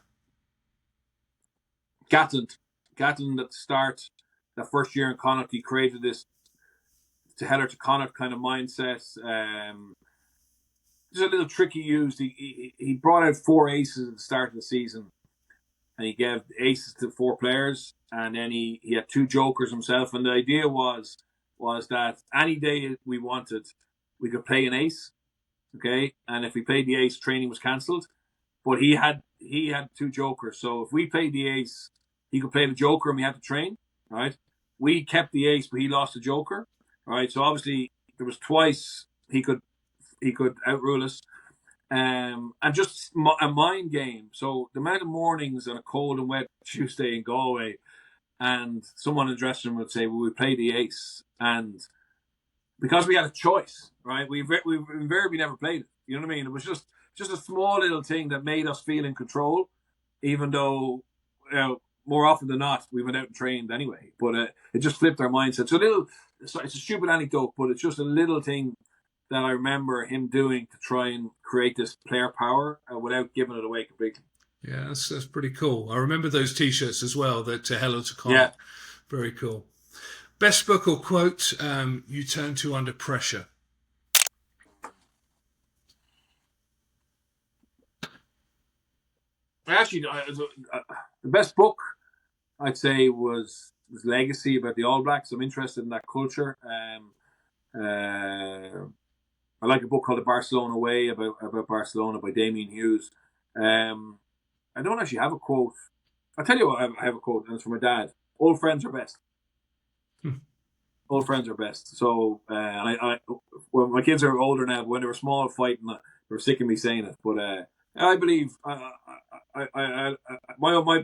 Gatland at the start, that first year in Connacht, he created this to header to Connacht kind of mindset. There's a little trick he used. He brought out 4 aces at the start of the season, and he gave aces to 4 players, and then he had 2 jokers himself. And the idea was that any day we wanted, we could play an ace, okay? And if we played the ace, training was cancelled. But he had 2 jokers, so if we played the ace, he could play the joker, and we had to train, right? We kept the ace, but he lost the joker, right? So obviously there was twice he could outrule us. And just a mind game. So the amount of mornings on a cold and wet Tuesday in Galway, and someone in the dressing room would say, well, we play the ace. And because we had a choice, right, we invariably never played it. You know what I mean? It was just a small little thing that made us feel in control, even though, you know, more often than not, we went out and trained anyway. But it just flipped our mindset. So it's a stupid anecdote, but it's just a little thing that I remember him doing to try and create this player power without giving it away completely. Yeah, that's pretty cool. I remember those T-shirts as well, that Hello to Connacht. Yeah. Very cool. Best book or quote you turn to under pressure? Actually, the best book I'd say was Legacy, about the All Blacks. I'm interested in that culture. I like a book called The Barcelona Way about Barcelona by Damien Hughes. I don't actually have a quote. I'll tell you what, I have a quote, and it's from my dad. Old friends are best. Old friends are best. So, well, my kids are older now, but when they were small fighting, they were sick of me saying it. But I believe my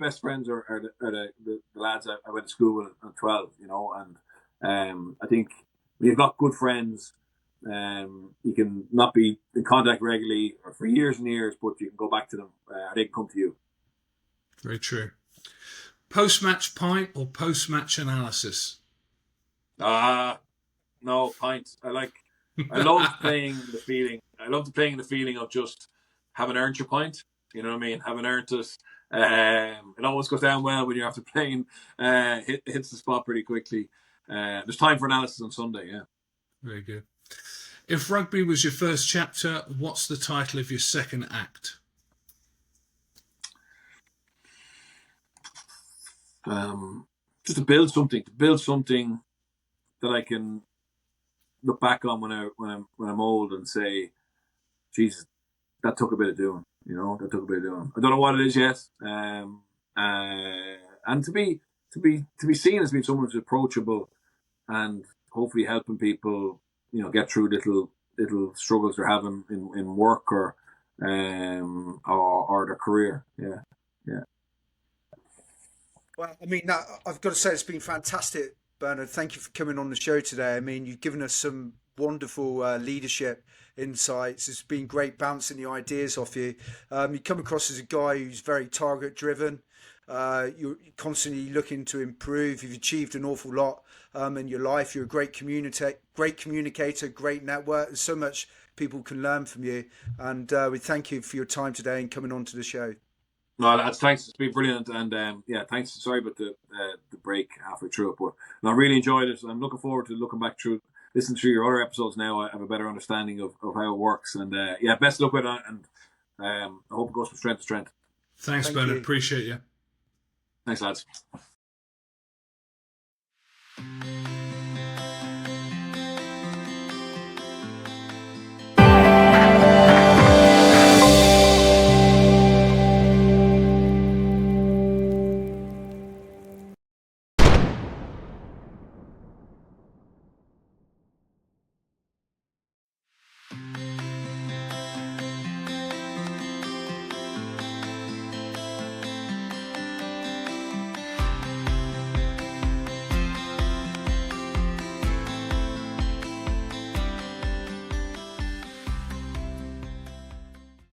best friends are the lads I went to school with at 12, you know, and I think when you've got good friends, you can not be in contact regularly or for years and years, but you can go back to them. They can come to you. Very true. Post-match pint or post-match analysis? No, pints. I love playing the feeling. I love playing the feeling of just having earned your pint. You know what I mean? Having earned it. It always goes down well when you're after playing. Hits the spot pretty quickly. There's time for analysis on Sunday. Yeah. Very good. If rugby was your first chapter, what's the title of your second act? Just to build something that I can look back on when I'm old and say, Jesus, that took a bit of doing. You know, that took a bit of doing. I don't know what it is yet. And and to be seen as being someone who's approachable and hopefully helping people, get through little struggles they're having in work or their career. Yeah, yeah. Well, I mean, I've got to say it's been fantastic, Bernard. Thank you for coming on the show today. I mean, you've given us some wonderful leadership insights. It's been great bouncing the ideas off you. You come across as a guy who's very target driven. You're constantly looking to improve. You've achieved an awful lot in your life. You're a great communicator, great network. There's so much people can learn from you. And we thank you for your time today and coming on to the show. No, lads, thanks. It's been brilliant, and thanks. Sorry about the break halfway through it, but I really enjoyed it. I'm looking forward to listening through your other episodes now. I have a better understanding of how it works, and best of luck with it, and I hope it goes from strength to strength. Thanks, Bernard. Appreciate you. Thanks, lads.